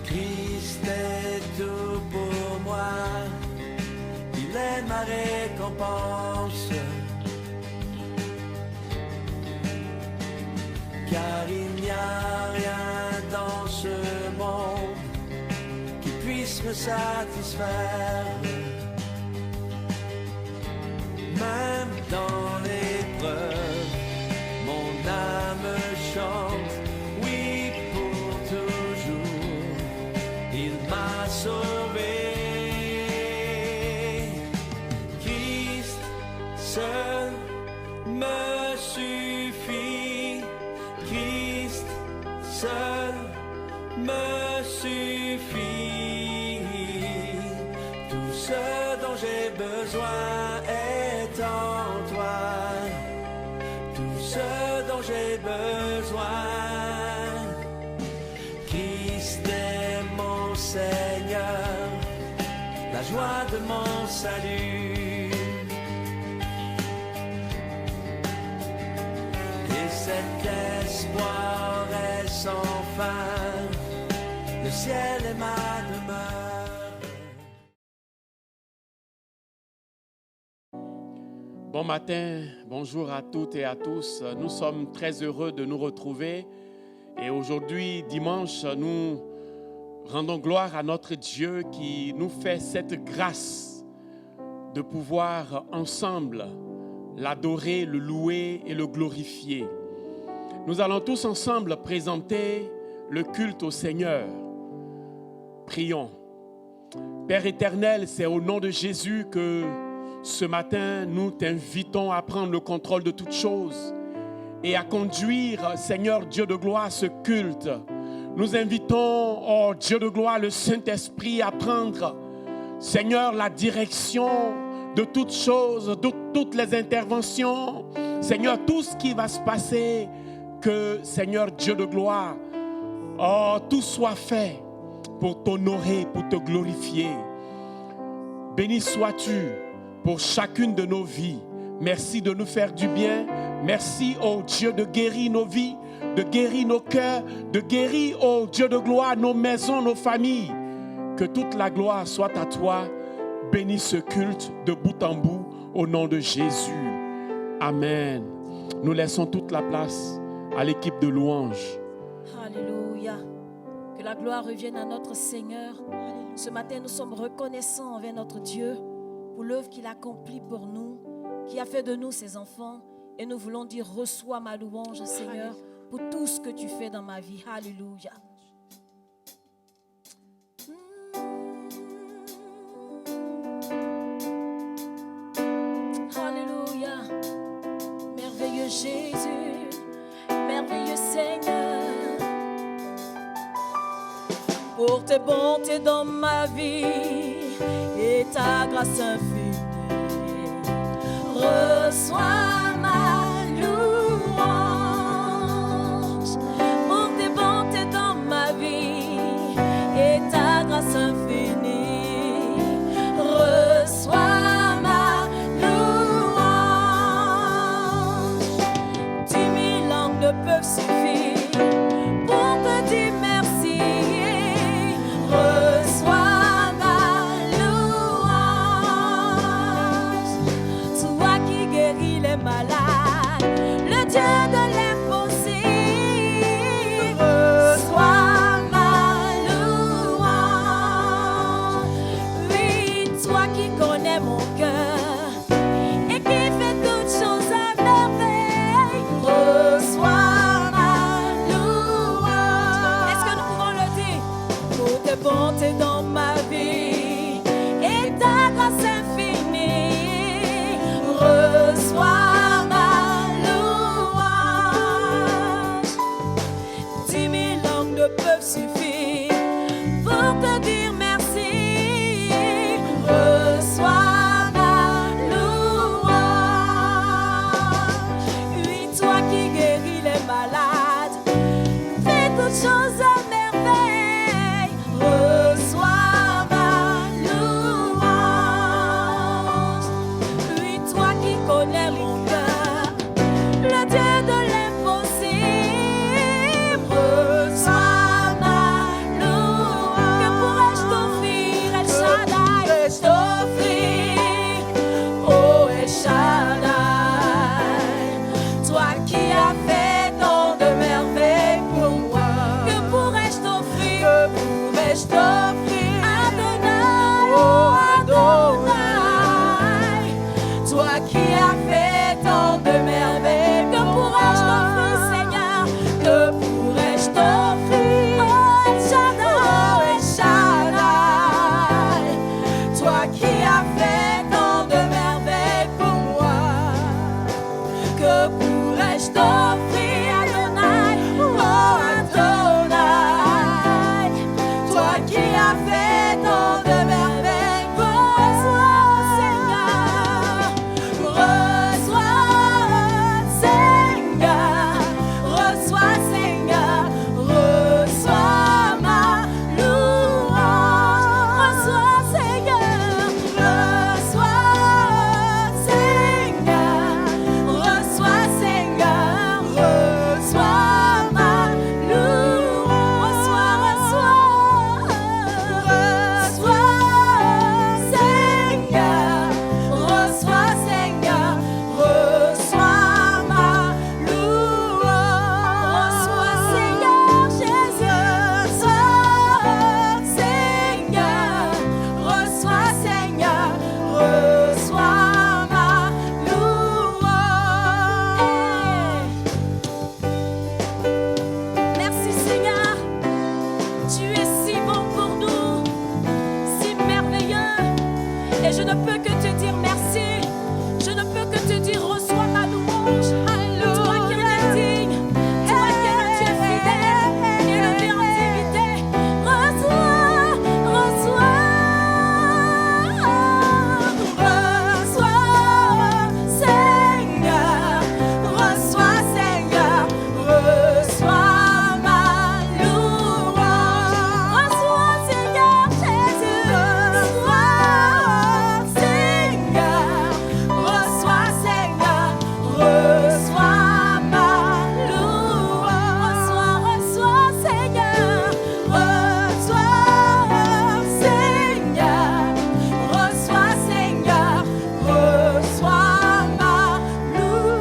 Christ est tout pour moi, il est ma récompense, car il n'y a rien dans ce monde qui puisse me satisfaire, même dans l'épreuve, mon âme chante, oui pour toujours, il m'a sauvé. Christ seul me suffit, Christ seul me suffit. Tout ce dont j'ai besoin est en toi, tout ce dont j'ai besoin. Christ est mon Seigneur, la joie de mon salut. Et cet espoir est sans fin, le ciel est ma demeure. Bon matin, bonjour à toutes et à tous. Nous sommes très heureux de nous retrouver. Et aujourd'hui, dimanche, nous rendons gloire à notre Dieu qui nous fait cette grâce de pouvoir ensemble l'adorer, le louer et le glorifier. Nous allons tous ensemble présenter le culte au Seigneur. Prions. Père éternel, c'est au nom de Jésus que ce matin, nous t'invitons à prendre le contrôle de toutes choses et à conduire, Seigneur Dieu de gloire, ce culte. Nous invitons, oh Dieu de gloire, le Saint-Esprit à prendre, Seigneur, la direction de toutes choses, de toutes les interventions. Seigneur, tout ce qui va se passer, que, Seigneur Dieu de gloire, oh, tout soit fait pour t'honorer, pour te glorifier. Béni sois-tu pour chacune de nos vies. Merci de nous faire du bien. Merci, oh Dieu, de guérir nos vies, de guérir nos cœurs, de guérir, oh Dieu de gloire, nos maisons, nos familles. Que toute la gloire soit à toi. Bénis ce culte de bout en bout au nom de Jésus. Amen. Nous laissons toute la place à l'équipe de louanges. Alléluia. Que la gloire revienne à notre Seigneur. Ce matin, nous sommes reconnaissants envers notre Dieu pour l'œuvre qu'il accomplit pour nous, qui a fait de nous ses enfants. Et nous voulons dire, reçois ma louange, Seigneur, pour tout ce que tu fais dans ma vie. Alléluia. Alléluia. Merveilleux Jésus, merveilleux Seigneur, pour tes bontés dans ma vie et ta grâce infinie. Reçois ma louange pour tes bontés dans ma vie et ta grâce infinie. Reçois ma louange. 10 000 langues ne peuvent suffire pour te dire merci. Reçois malade, le Dieu de l'impossible, reçois ma louange. Oui, toi qui connais mon cœur et qui fais toutes choses à merveille, reçois ma louange. Est-ce que nous pouvons le dire? Pour tes bontés dans ma vie et ta grâce infinie, reçois peuvent suffire pour te dire merci. Reçois ma reçois ma louange. Merci Seigneur, tu es si bon pour nous, si merveilleux. Et je ne peux que te dire merci, je ne peux que te dire reçois ma louange. Toi qui en es digne, toi qui es un Dieu fidèle, élevé en dignité, reçois, reçois, Seigneur, reçois Seigneur, reçois ma louange, reçois Seigneur Jésus, reçois Seigneur, reçois Seigneur, reçois ma louange, reçois Seigneur, reçois Seigneur, reçois Seigneur, reçois ma louange,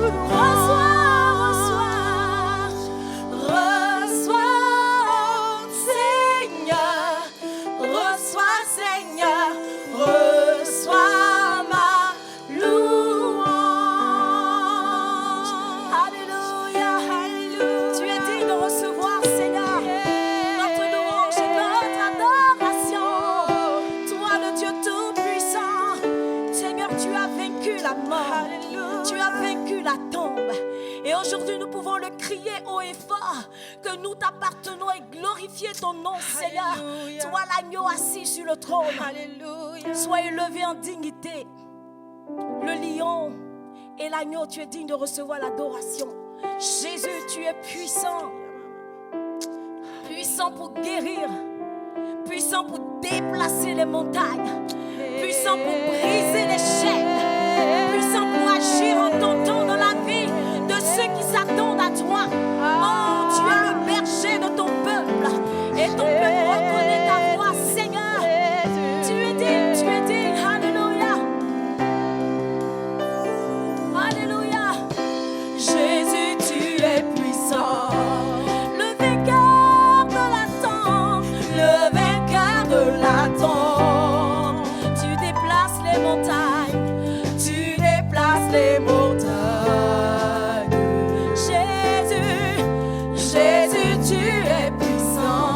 reçois Seigneur, reçois ma louange. Alléluia, alléluia. Tu es digne de recevoir Seigneur notre louange et notre adoration. Toi le Dieu tout-puissant, Seigneur, tu as vaincu la mort, tu as vaincu la tombe. Et aujourd'hui nous pouvons le crier haut et fort que nous t'appartenons et glorifier ton nom Seigneur. Toi l'agneau assis sur le trône, sois élevé en dignité. Le lion et l'agneau, tu es digne de recevoir l'adoration. Jésus, tu es puissant, puissant pour guérir, puissant pour déplacer les montagnes, puissant pour briser les chaînes, puissant pour agir en ton temps dans la vie de ceux qui s'attendent à toi. Oh, tu es le berger de ton peuple et ton peuple reconnaît ta voix, Seigneur. Tu es digne, alléluia. Alléluia. Jésus, tu es puissant, le vainqueur de la tombe, le vainqueur de la tombe. Tu déplaces les montagnes, tu déplaces les montagnes. Jésus, Jésus, tu es puissant.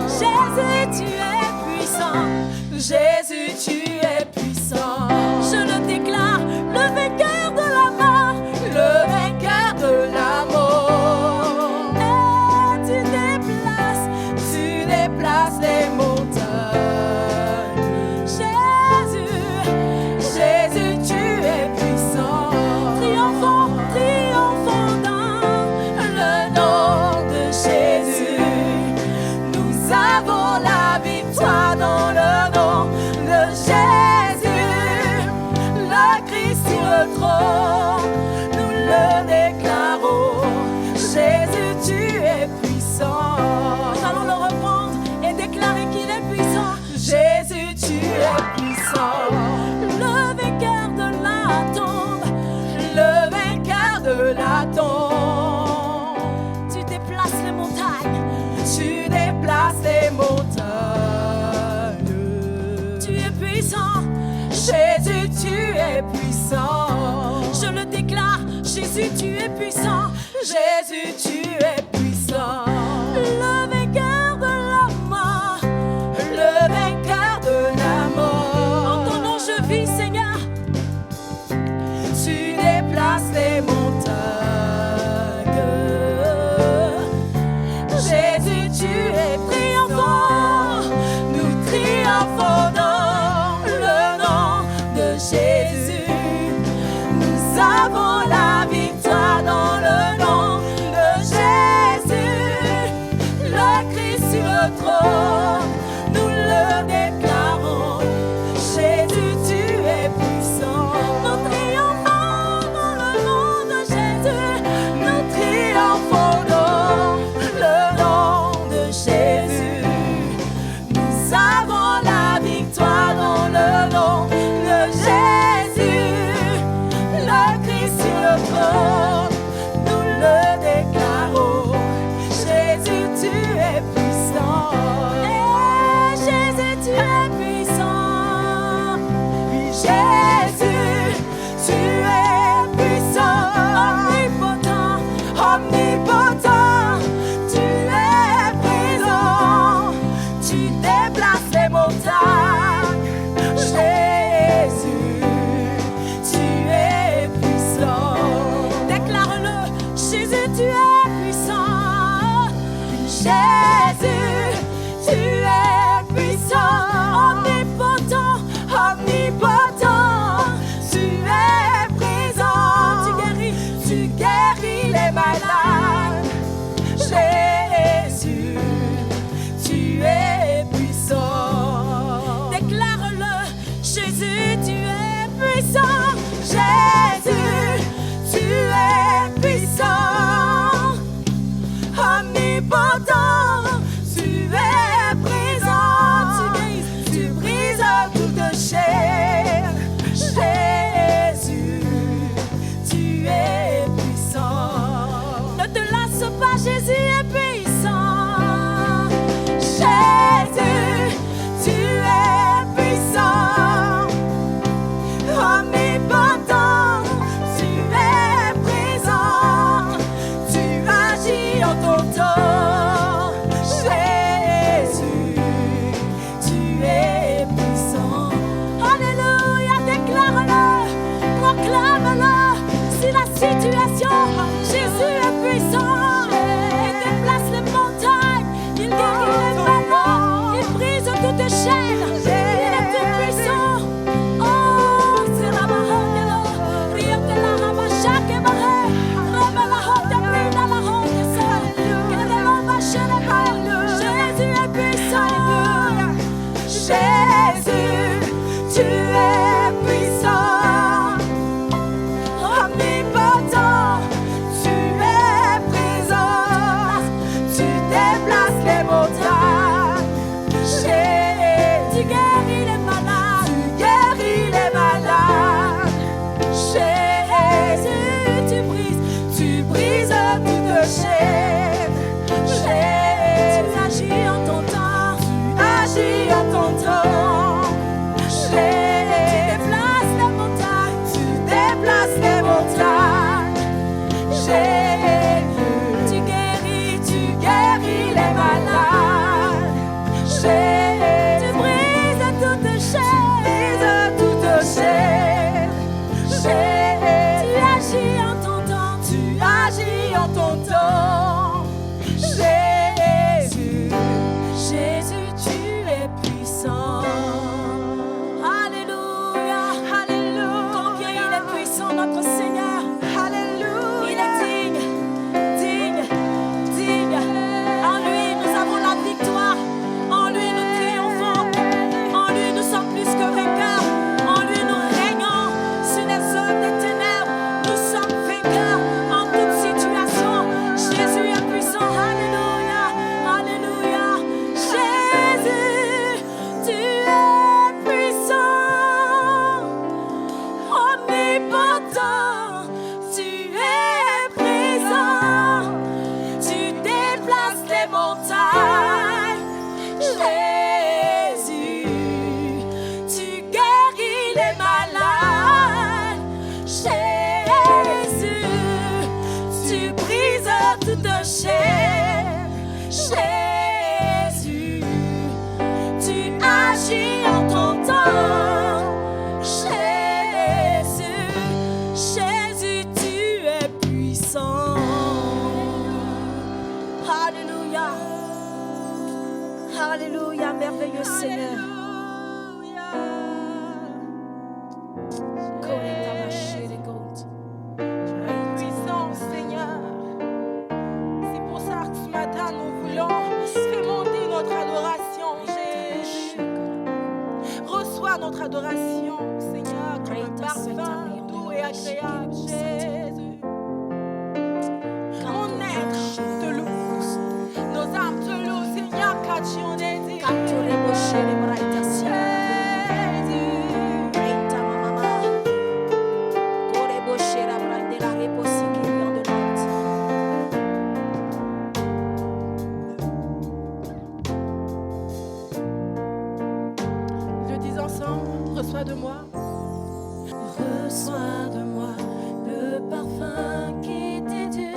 Jésus, tu es puissant. Jésus, tu es puissant. Je le déclare, le vainqueur de la mort, le vainqueur de la mort. Et tu déplaces les montagnes. Jésus, Jésus, tu es puissant. Triomphant, triomphant dans le nom de Jésus. Nous avons la victoire dans le nom de Jésus. Le Christ sur le trône, nous le déclarons. Jésus, tu es puissant. Nous allons le reprendre et déclarer qu'il est puissant. Jésus, tu es puissant. Le vainqueur de la tombe, le vainqueur de la tombe. Tu déplaces les montagnes, tu déplaces les montagnes. Tu es puissant, Jésus, tu es puissant. Je le déclare, Jésus, tu es puissant. Jésus, tu es puissant. Le vainqueur de la mort, le vainqueur de la mort. En ton nom je vis, Seigneur. Tu déplaces les montagnes. Jésus, tu es triomphant. Nous triomphons dans le nom de Jésus. Nous avons la victoire dans le nom de Jésus. de chair. Jésus, tu agis en ton temps. Jésus, Jésus, tu es puissant. Alléluia. Alléluia, merveilleux Seigneur. Puissant Seigneur. C'est pour ça que ce matin nous voulons faire monter notre adoration, Jésus. Reçois notre adoration, Seigneur, comme un parfum doux et agréable, Jésus. Mon être te loue, nos âmes te louent, Seigneur, car tu en es digne. Le dis ensemble, reçois de moi. Reçois de moi le parfum qui t'est dû,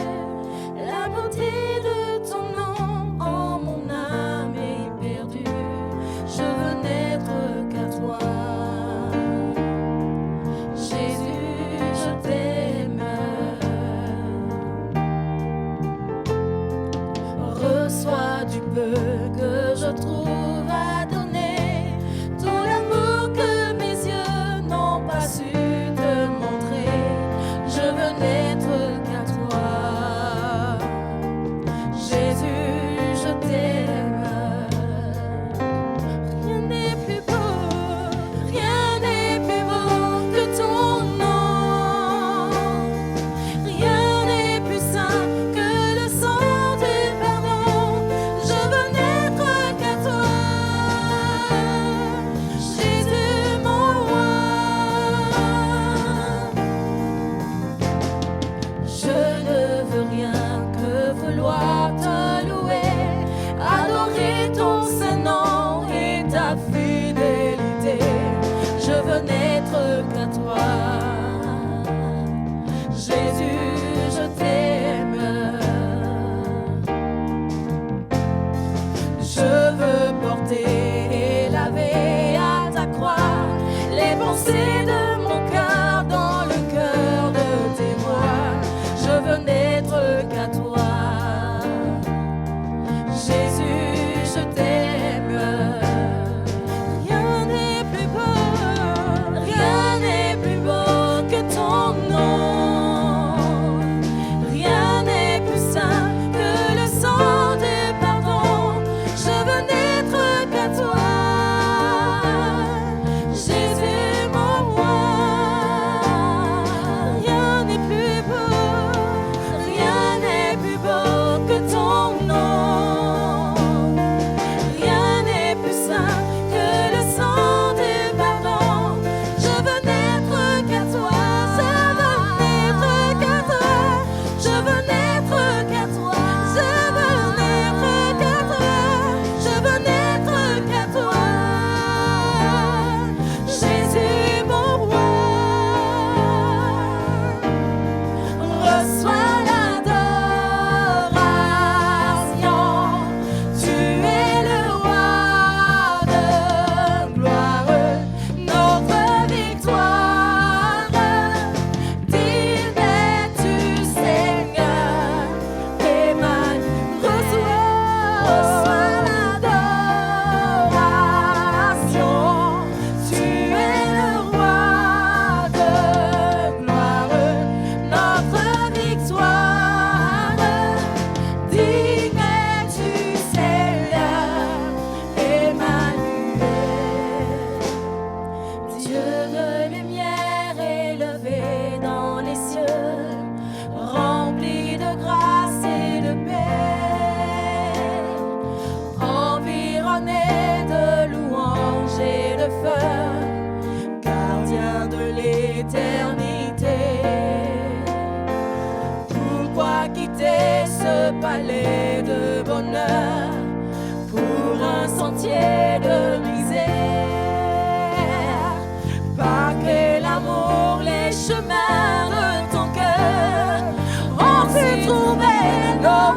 la beauté de ton nom en mon âme est perdue. Je veux n'être qu'à toi. Jésus, je t'aime. Reçois du peu que je trouve à donner, tout l'amour que mes yeux n'ont pas su te montrer. Je veux n'être qu'à toi. Jésus, je t'aime. Rien n'est plus beau, rien n'est plus beau que ton nom. Rien n'est plus saint que le sang du pardon. Je veux n'être qu'à toi. Jésus, mon roi. Je ne veux rien que vouloir te louer, adorer ton saint nom et ta fidélité. Je veux n'être qu'à toi. Jésus, je t'aime. Je veux porter et laver à ta croix les pensées de mon cœur dans le cœur de tes voix. Je veux n'être qu'à toi. Jésus, je t'aime. Rien n'est plus beau, rien n'est plus beau que ton nom. Rien n'est plus saint que le sang du pardon. Je veux n'être qu'à toi. Jésus, mon roi. Rien n'est plus beau, rien n'est plus beau que ton nom. Rien n'est plus saint que le sang du pardon. Je veux n'être qu'à toi. Je veux n'être qu'à toi. Je veux n'être qu'à toi. Je veux n'être qu'à toi. Je veux n'être qu'à toi. Jésus, mon roi. Reçois l'adoration. Tu es le roi de gloire, notre victoire. Digne es-tu, Seigneur, Emmanuel. Reçois l'adoration. Tu es le roi de gloire, notre victoire. Digne es-tu, Seigneur, Emmanuel. Dieu de lumière élevé dans les cieux, rempli de grâce et de paix, environné de louanges et de feu, gardien de l'éternité. Pourquoi quitter ce palais de bonheur pour un sentier de misère? Parquer l'amour, les chemins de ton cœur, on s'est trouvé nos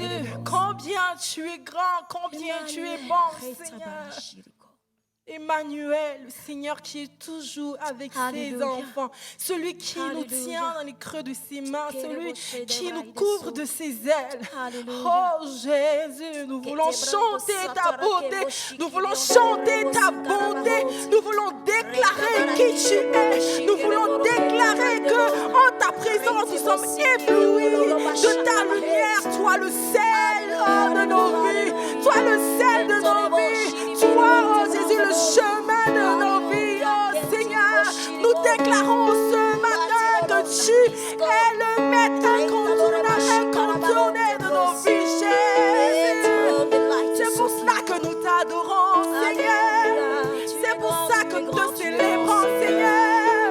Jésus, combien tu es grand, combien tu es bon, Seigneur. Emmanuel, le Seigneur qui est toujours avec ses enfants, celui qui nous tient dans les creux de ses mains, celui qui nous couvre de ses ailes. Oh Jésus, nous voulons chanter ta beauté, nous voulons chanter ta bonté, nous voulons déclarer qui tu es, nous voulons déclarer que en ta présence nous sommes éblouis de ta lumière, toi le sel de nos vies, toi le sel de nos vies, toi, oh Jésus, le chemin de nos vies, oh Seigneur. Nous déclarons ce matin que tu es le maître incontournable de nos vies, Jésus. C'est pour cela que nous t'adorons, Seigneur. C'est pour ça que nous te célébrons, Seigneur.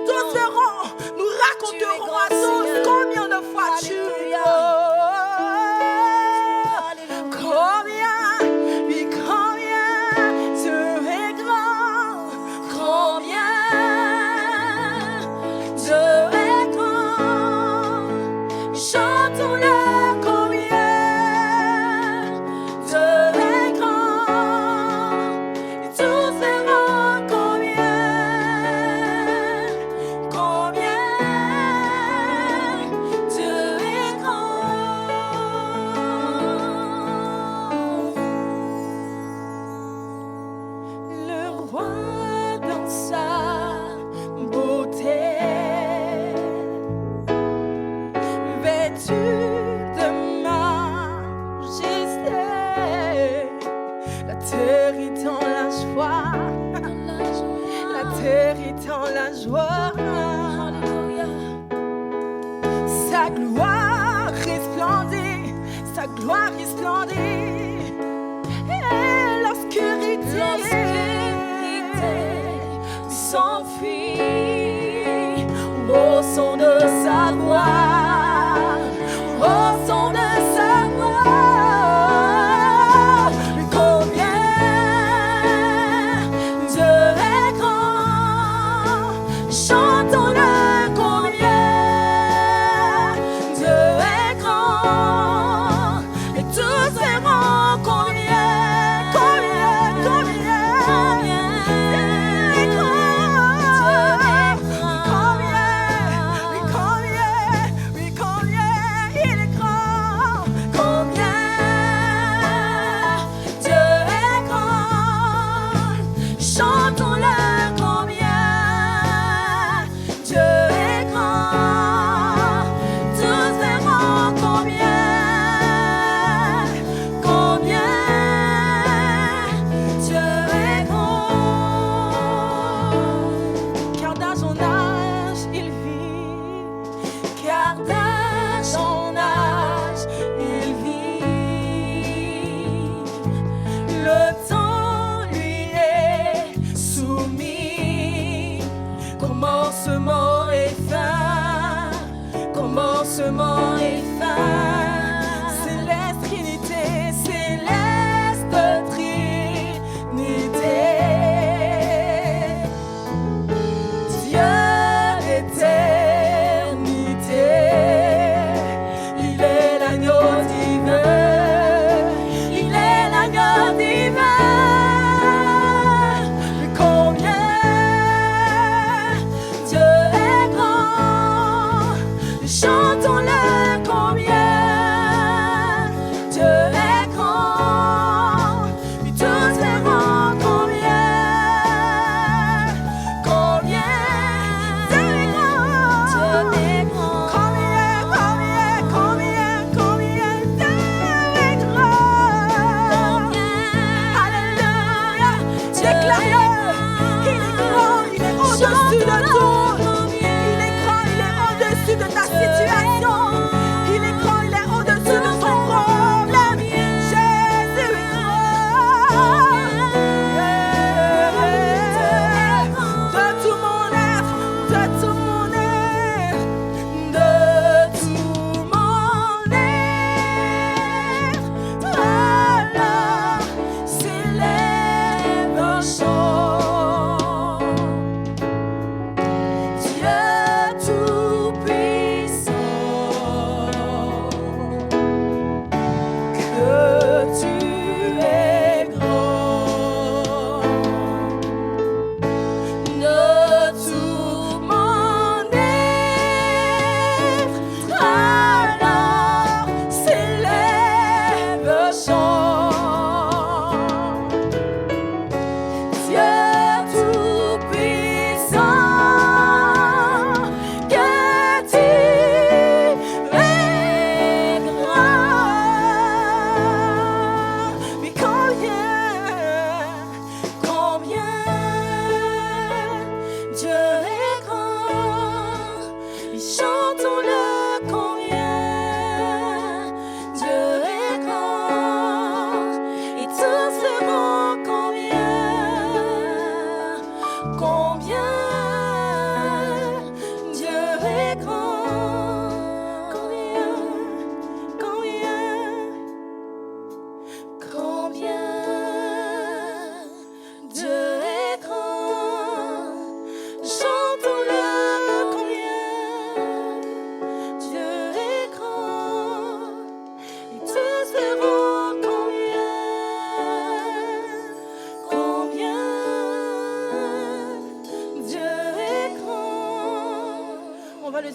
Nous serons, nous raconterons à tous combien de fois tu es. Gloire resplendit et l'obscurité s'enfuit au son de sa voix, au son de sa voix. Mais combien Dieu est grand, chantons-le combien Dieu est grand. Tous verront combien, combien, combien, il est grand, combien Dieu est grand, chantons-le combien Dieu est grand, tous verront combien. Commencement et fin, commencement et fin. Céleste Trinité, céleste Trinité. Dieu d'éternité, il est l'agneau divin, il est l'agneau divin. Chantons-le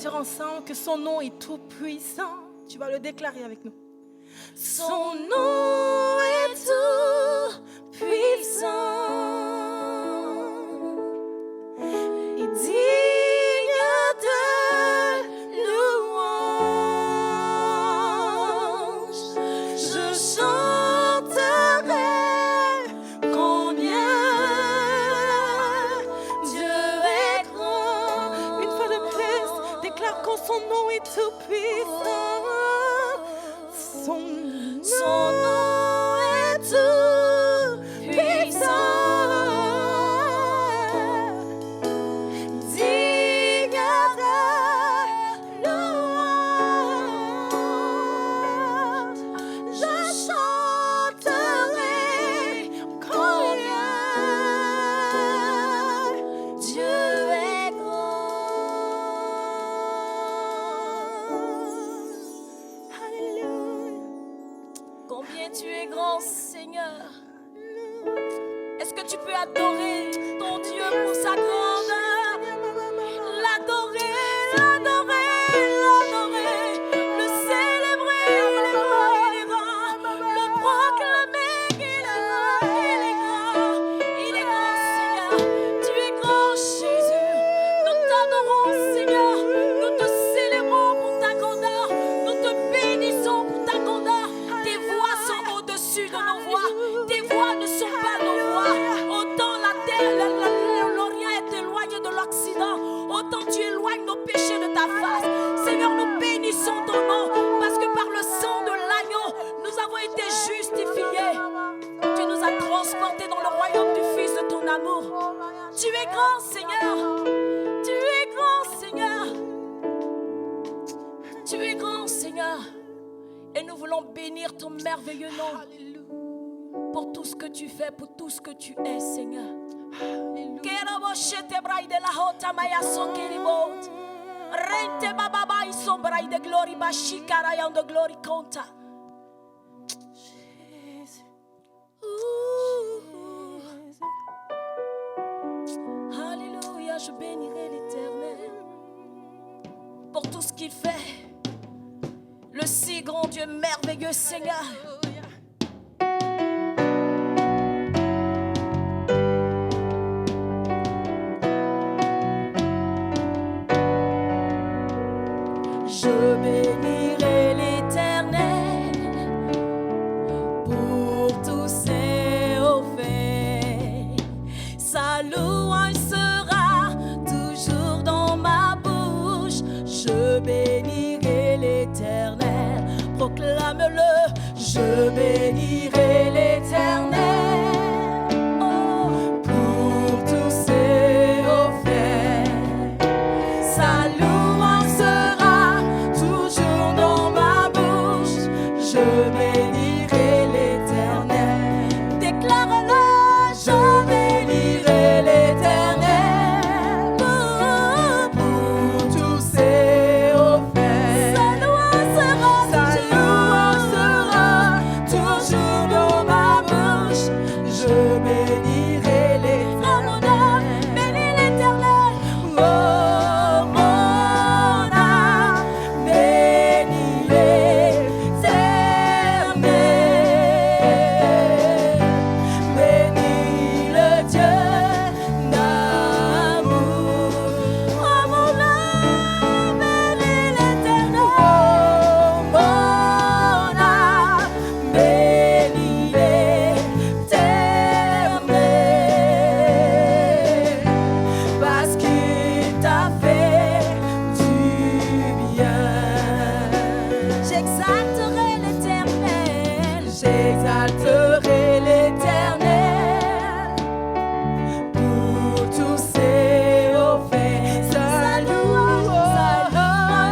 dire ensemble que son nom est tout puissant. Tu vas le déclarer avec nous. Son nom est tout puissant et digne de louange. Je chanterai combien Dieu est grand. Une fois de plus, déclare que son nom est tout puissant. Son nom est tout puissant, digne de louange. Je chanterai combien Dieu est grand. Alléluia. Combien tu es grand, Seigneur. Est-ce que tu peux adorer ton Dieu pour sa grandeur? L'adorer, l'adorer, l'adorer. Le célébrer, il est grand, il est grand. Le proclamer qu'il est grand, il est grand. Il est grand, Seigneur. Tu es grand, Jésus. Nous t'adorons, Seigneur. Nous te célébrons pour ta grandeur. Nous te bénissons pour ta grandeur. Tes voix sont au-dessus de nos voix. Tes voix ne sont pas nos voix. Autant la terre, l'Orient est éloigné de l'Occident, autant tu éloignes nos péchés de ta face. Seigneur, nous bénissons ton nom parce que par le sang de l'agneau, nous avons été justifiés. Tu nous as transportés dans le royaume du Fils de ton amour. Tu es grand, Seigneur. Tu es grand, Seigneur. Tu es grand, Seigneur. Et nous voulons bénir ton merveilleux nom pour tout ce que tu fais, pour tout ce que tu es, Seigneur. Alléluia, je bénirai l'Éternel pour tout ce qu'il fait. Le si grand Dieu merveilleux, Seigneur. Je bénirai l'Éternel pour tous ses hauts faits. Sa louange sera toujours dans ma bouche. Je bénirai l'Éternel, proclame-le. Je bénirai l'Éternel. Pour tous ses hauts faits. Sa louange sera toujours dans ma bouche. Je bénirai l'Éternel. Déclare-le. Je bénirai l'Éternel. Pour tous ses hauts faits. Sa louange sera toujours dans ma bouche. Je bénirai l'Éternel. Oh mon âme, bénis l'Éternel. Oh mon âme, bénis l'Éternel. Bénis le Dieu d'amour. Oh mon âme, bénis l'Éternel. Oh mon âme, bénis l'Éternel. Parce qu'il t'a fait du bien. J'exalterai l'Éternel. J'exalterai l'Éternel. Pour tous ses hauts faits. Sa louange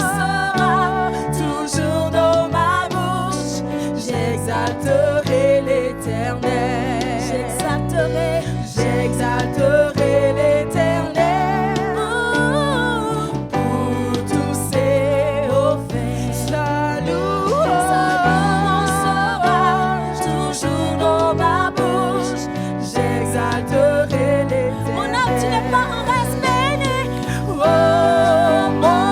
sera toujours dans ma bouche. J'exalterai l'Éternel. J'exalterai l'Éternel. Pour tous ses hauts faits. Sa louange sera toujours dans ma bouche. J'exalterai l'Éternel. Mon âme, tu n'es pas en reste béni. Oh mon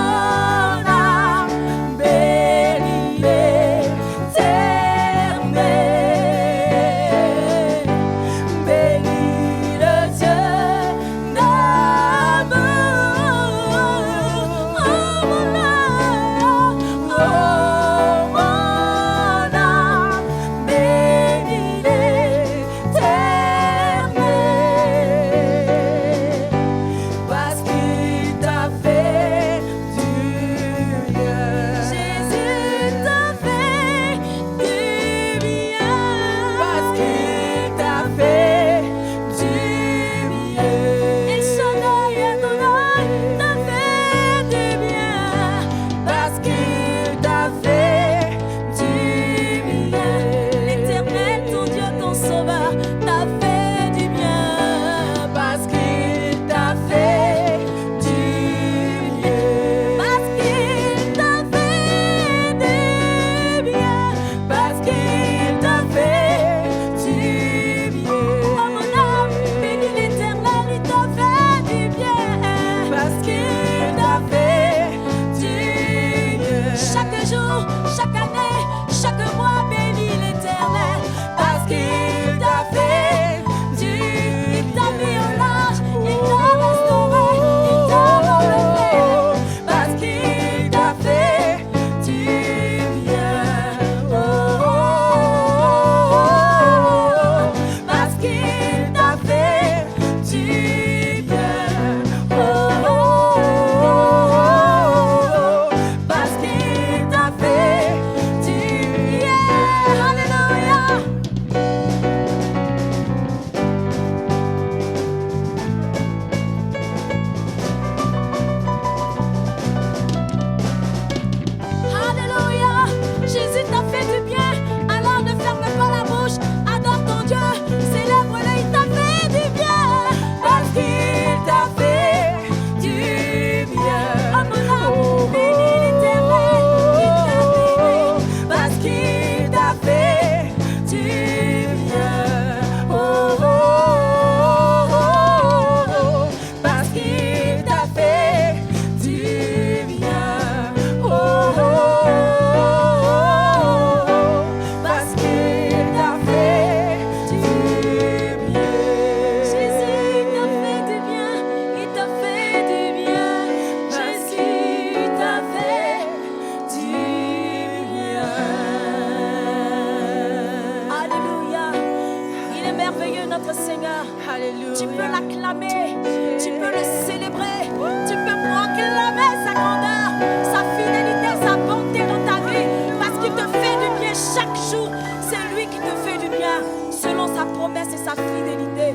notre Seigneur. Alléluia. Tu peux l'acclamer, tu peux le célébrer, tu peux proclamer sa grandeur, sa fidélité, sa bonté dans ta vie, parce qu'il te fait du bien chaque jour. C'est lui qui te fait du bien, selon sa promesse et sa fidélité.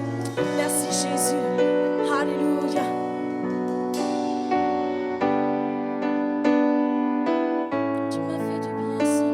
Merci Jésus. Alléluia. Tu m'as fait du bien, Seigneur.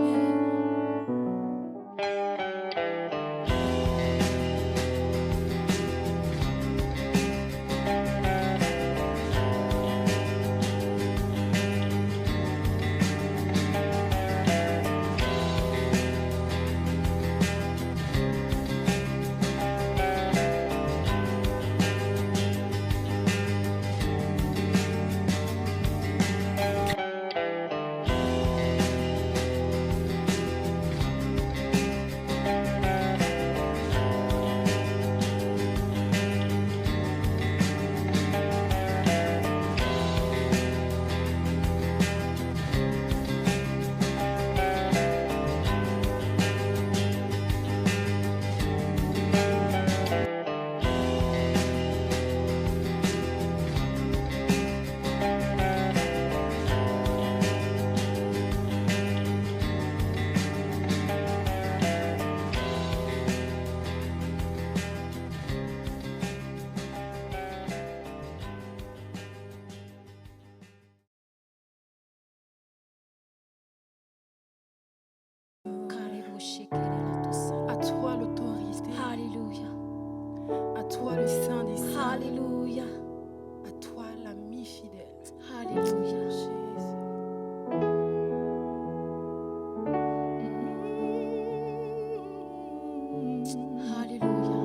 À toi l'autorité. Alléluia. À toi le Saint des Saints. Alléluia. À toi l'ami fidèle. Alléluia. Jésus. Alléluia.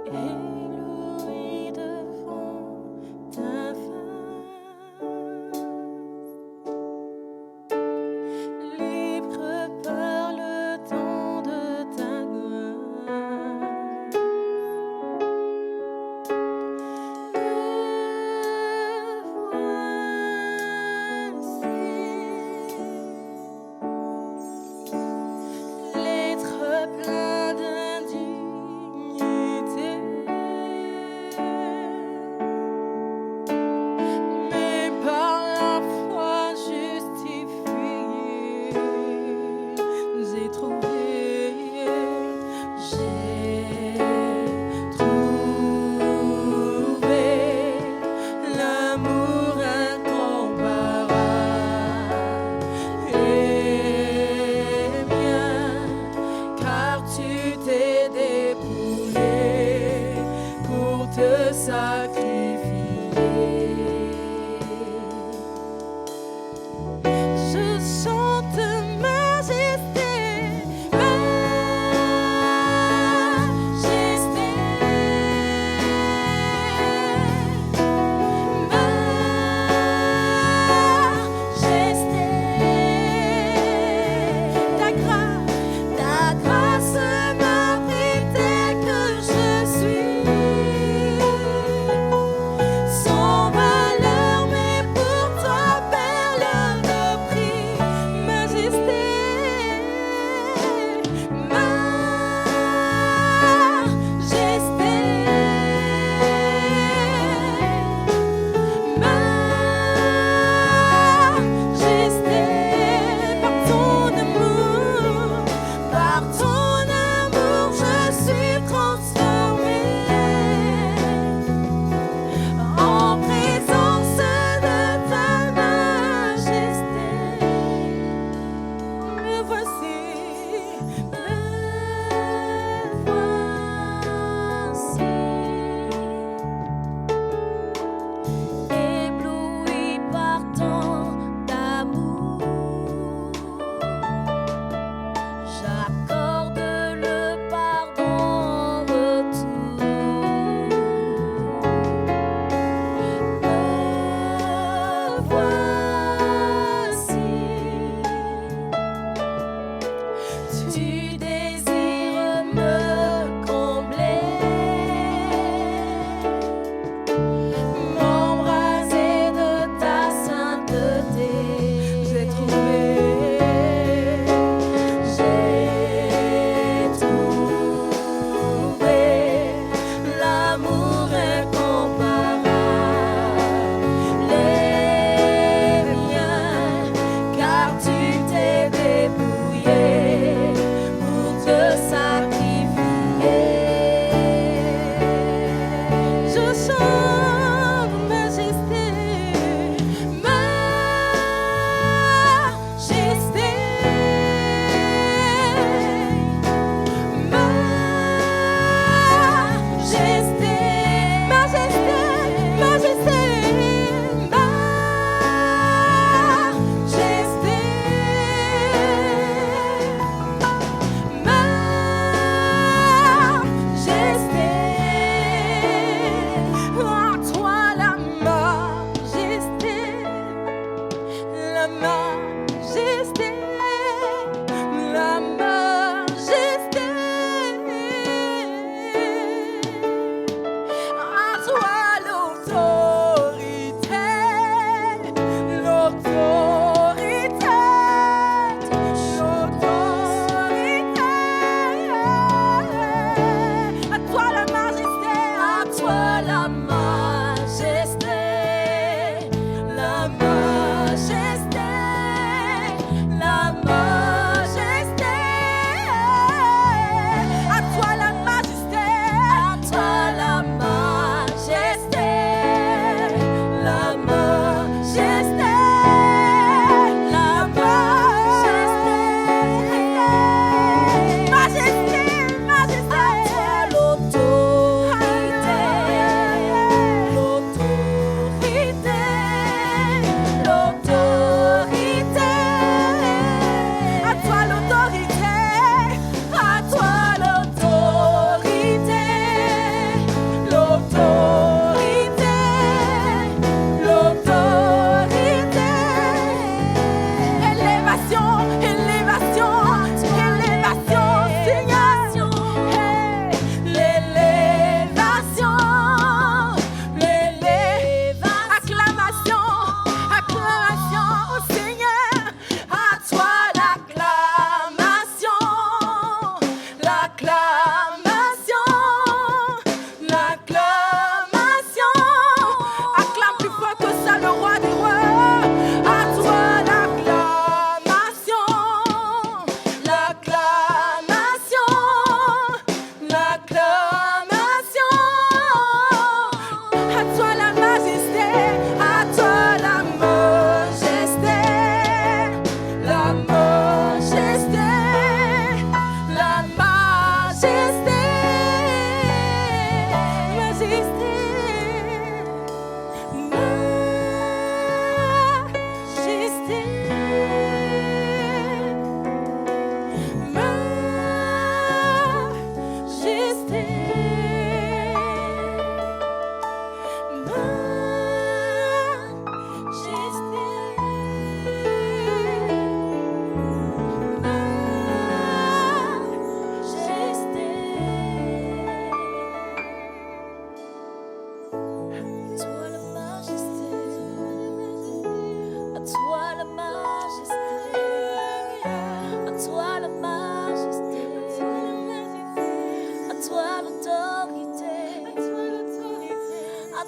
Ébloui devant ta face, libre par le temps de ta grâce. L'être plein d'indignité, mais par la foi justifié, j'ai trouvé l'amour incomparable et bien, car tu t'es dépouillé pour te sacrifier. Je chante majesté, majesté, majesté. Ta grâce m'a pris tel que je suis. Sans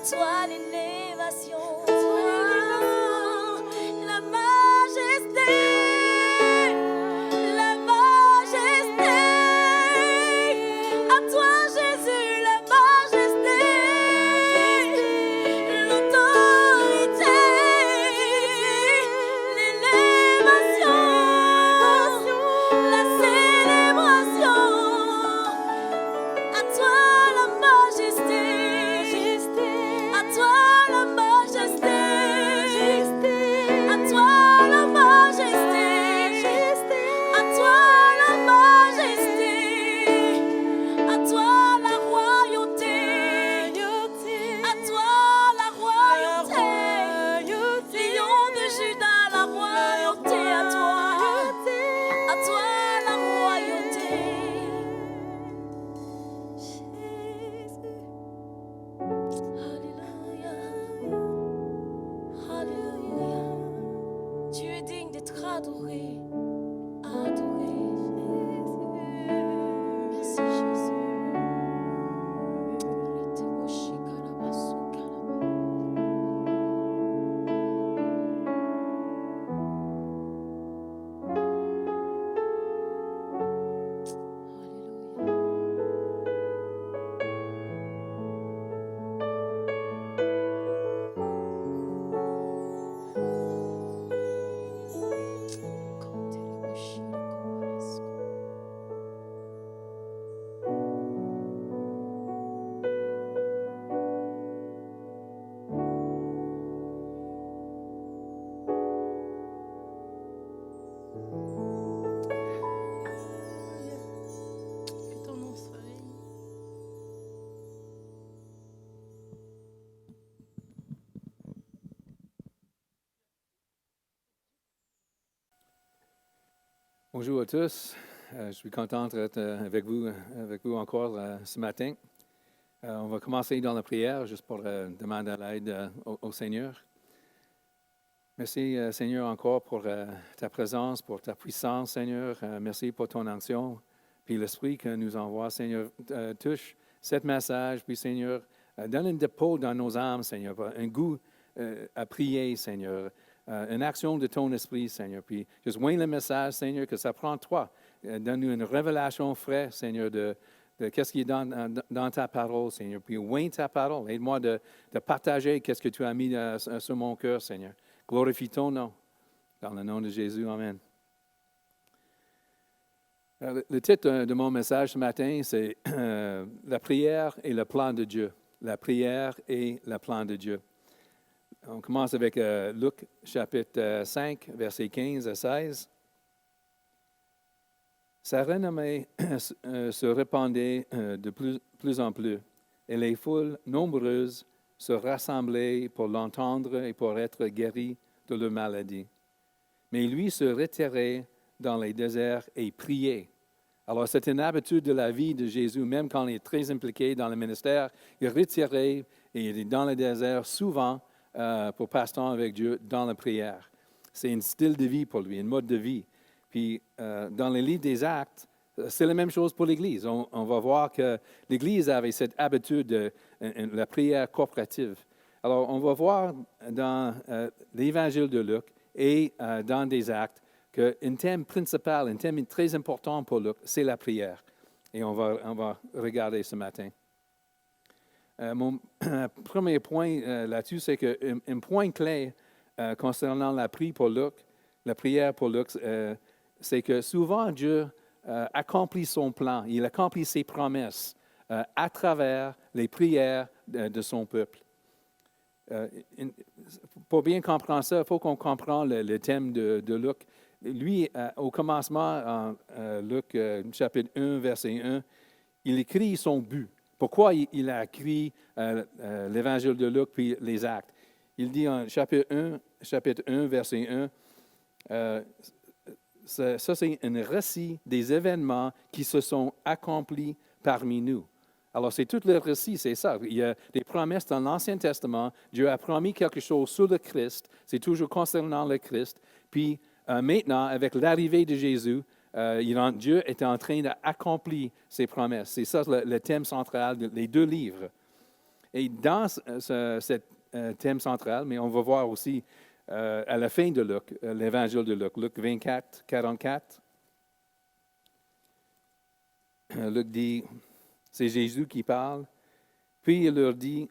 toi l'élévation, la majesté, la majesté. À toi Jésus, la majesté, l'autorité, l'élévation, la célébration. À toi la majesté, à toi la majesté, à toi la majesté, à toi la majesté, à toi la royauté, à toi la royauté, Lion de Juda, la royauté, à toi la royauté. Alléluia, Alléluia. Tu es digne d'être adoré, adoré. Merci Jésus. Alléluia. Bonjour à tous. Je suis content d'être avec vous encore ce matin. On va commencer dans la prière juste pour demander l'aide au Seigneur. Merci Seigneur encore pour ta présence, pour ta puissance Seigneur. Merci pour ton action. Puis l'Esprit que nous envoie Seigneur touche cet message. Puis Seigneur, donne un dépôt dans nos âmes Seigneur, un goût à prier Seigneur. Une action de ton esprit, Seigneur. Puis, juste oigne le message, Seigneur, que ça prend toi. Donne-nous une révélation fraîche, Seigneur, de qu'est-ce qui est dans ta parole, Seigneur. Puis, oigne ta parole. Aide-moi de partager qu'est-ce que tu as mis sur mon cœur, Seigneur. Glorifie ton nom. Dans le nom de Jésus, Amen. Le titre de mon message ce matin, c'est La prière et le plan de Dieu. La prière et le plan de Dieu. On commence avec Luc, chapitre 5, versets 15 à 16. Sa renommée se répandait de plus en plus, et les foules nombreuses se rassemblaient pour l'entendre et pour être guéries de leur maladie. Mais lui se retirait dans les déserts et priait. Alors, c'est une habitude de la vie de Jésus, même quand il est très impliqué dans le ministère, il retirait et il est dans le désert souvent pour passer temps avec Dieu dans la prière. C'est un style de vie pour lui, un mode de vie. Puis, dans le livre des Actes, c'est la même chose pour l'Église. On va voir que l'Église avait cette habitude de la prière coopérative. Alors, on va voir dans l'Évangile de Luc et dans des Actes qu'un thème principal, un thème très important pour Luc, c'est la prière. Et on va regarder ce matin. Mon premier point là-dessus, c'est qu'un point clé concernant la prière pour Luc, c'est que souvent Dieu accomplit son plan, il accomplit ses promesses à travers les prières de son peuple. Pour bien comprendre ça, il faut qu'on comprenne le thème de Luc. Lui, au commencement, en Luc chapitre 1, verset 1, il écrit son but. Pourquoi il a écrit l'Évangile de Luc puis les Actes? Il dit en chapitre 1, verset 1, ça c'est un récit des événements qui se sont accomplis parmi nous. Alors, c'est tout le récit, c'est ça. Il y a des promesses dans l'Ancien Testament. Dieu a promis quelque chose sur le Christ. C'est toujours concernant le Christ. Puis, maintenant, avec l'arrivée de Jésus, Dieu est en train d'accomplir ses promesses. C'est ça le thème central des deux livres. Et dans ce thème central, mais on va voir aussi à la fin de Luc, l'Évangile de Luc, Luc 24, 44. Luc dit, c'est Jésus qui parle. Puis il leur dit,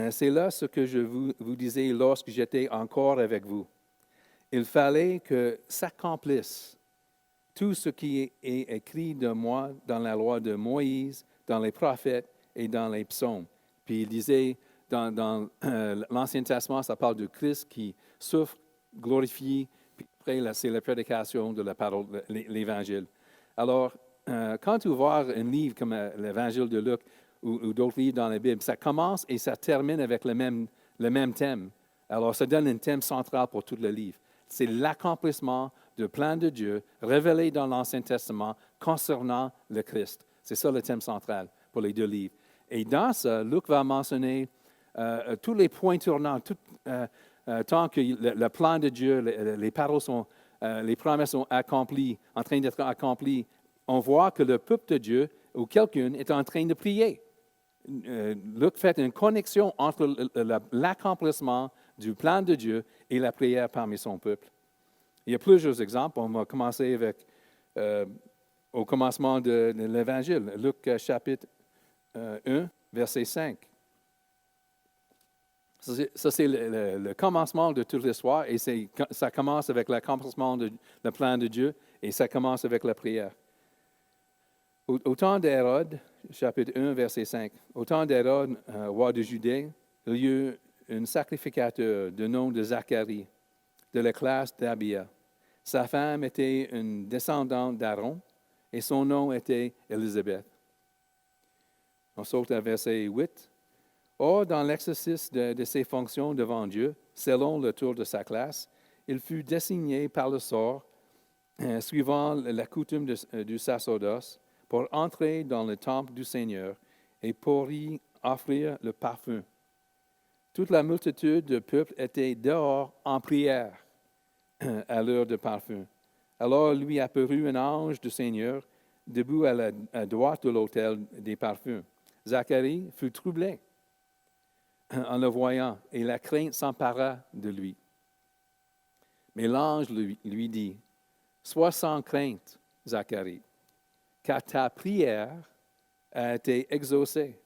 c'est là ce que je vous disais lorsque j'étais encore avec vous. Il fallait que s'accomplisse tout ce qui est écrit de moi dans la loi de Moïse, dans les prophètes et dans les psaumes. Puis il disait, dans l'Ancien Testament, ça parle de Christ qui souffre, glorifie, puis après, c'est la prédication de la parole, l'Évangile. Alors, quand tu vois un livre comme l'Évangile de Luc ou d'autres livres dans la Bible, ça commence et ça termine avec le même thème. Alors, ça donne un thème central pour tout le livre. C'est l'accomplissement du plan de Dieu révélé dans l'Ancien Testament concernant le Christ. C'est ça le thème central pour les deux livres. Et dans ça, Luc va mentionner tous les points tournants, tant que le plan de Dieu, les paroles les promesses sont accomplies, en train d'être accomplies. On voit que le peuple de Dieu ou quelqu'un est en train de prier. Luc fait une connexion entre l'accomplissement du plan de Dieu et la prière parmi son peuple. Il y a plusieurs exemples. On va commencer avec, au commencement de l'Évangile, Luc chapitre 1, verset 5. Ça, c'est le commencement de toute l'histoire et ça commence avec l'accomplissement du plan de Dieu et ça commence avec la prière. Au temps d'Hérode, chapitre 1, verset 5, au temps d'Hérode, roi de Judée, il y eut un sacrificateur de nom de Zacharie, de la classe d'Abia. Sa femme était une descendante d'Aaron et son nom était Élisabeth. On saute à verset 8. Or, dans l'exercice de ses fonctions devant Dieu, selon le tour de sa classe, il fut désigné par le sort suivant la coutume du sacerdoce, pour entrer dans le temple du Seigneur et pour y offrir le parfum. Toute la multitude du peuple était dehors en prière à l'heure de parfum. Alors lui apparut un ange du Seigneur, debout à droite de l'autel des parfums. Zacharie fut troublé en le voyant, et la crainte s'empara de lui. Mais l'ange lui dit, « Sois sans crainte, Zacharie, car ta prière a été exaucée.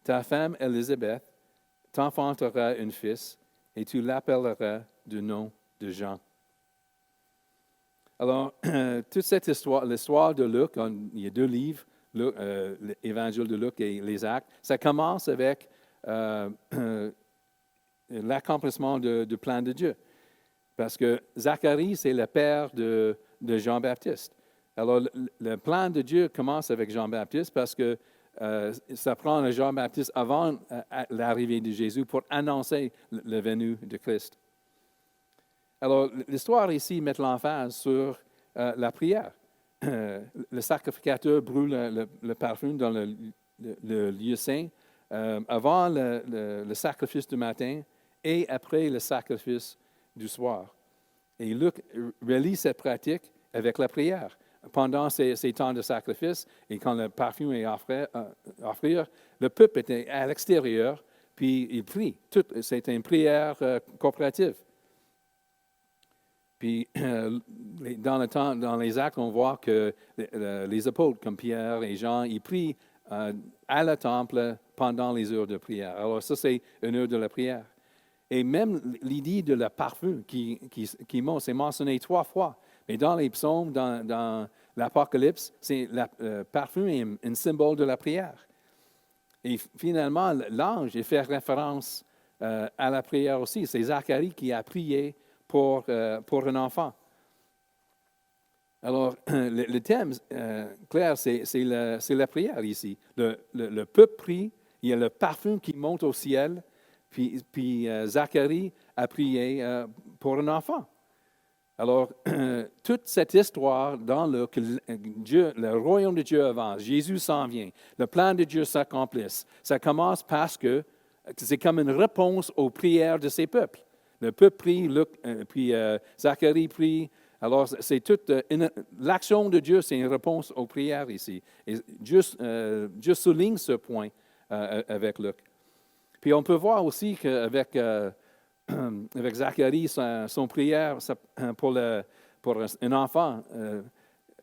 Ta femme Élisabeth t'enfantera un fils, et tu l'appelleras du nom de Jean. » Alors, toute cette histoire, l'histoire de Luc, il y a 2 livres, l'Évangile de Luc et les Actes, ça commence avec l'accomplissement du plan de Dieu. Parce que Zacharie, c'est le père de Jean-Baptiste. Alors, le plan de Dieu commence avec Jean-Baptiste parce que ça prend Jean-Baptiste avant l'arrivée de Jésus pour annoncer le venue de Christ. Alors, l'histoire ici met l'emphase sur la prière. Le sacrificateur brûle le parfum dans le lieu saint avant le sacrifice du matin et après le sacrifice du soir. Et Luc relie cette pratique avec la prière. Pendant ces temps de sacrifice et quand le parfum est offert, le peuple était à l'extérieur, puis il prie. C'était une prière coopérative. Puis, dans les actes, on voit que les apôtres, comme Pierre et Jean, ils prient à le temple pendant les heures de prière. Alors, ça, c'est une heure de la prière. Et même l'idée de le parfum qui monte, c'est mentionné 3 fois. Mais dans les psaumes, dans l'Apocalypse, le parfum est un symbole de la prière. Et finalement, l'ange il fait référence à la prière aussi. C'est Zacharie qui a prié pour un enfant. Alors, le thème clair, c'est la prière ici. Le peuple prie, il y a le parfum qui monte au ciel, puis Zacharie a prié pour un enfant. Alors, toute cette histoire dans le royaume de Dieu avance, Jésus s'en vient, le plan de Dieu s'accomplisse. Ça commence parce que c'est comme une réponse aux prières de ses peuples. Le peuple prie, puis Zacharie prie. Alors, c'est toute l'action de Dieu, c'est une réponse aux prières ici. Et Dieu souligne ce point avec Luc. Puis on peut voir aussi qu'avec avec Zacharie, son prière pour un enfant,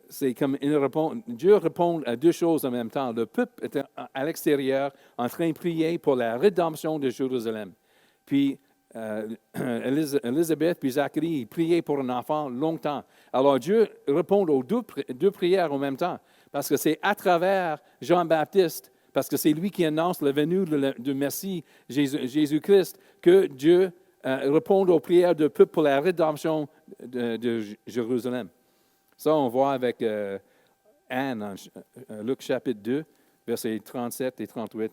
c'est comme une réponse. Dieu répond à 2 choses en même temps. Le peuple était à l'extérieur en train de prier pour la rédemption de Jérusalem. Puis Élisabeth puis Zacharie priaient pour un enfant longtemps. Alors Dieu répond aux 2 prières en même temps, parce que c'est à travers Jean-Baptiste, parce que c'est lui qui annonce la venue du Messie, Jésus-Christ, que Dieu répond aux prières du peuple pour la rédemption de Jérusalem. Ça, on voit avec Anne, en Luc chapitre 2, versets 37 et 38.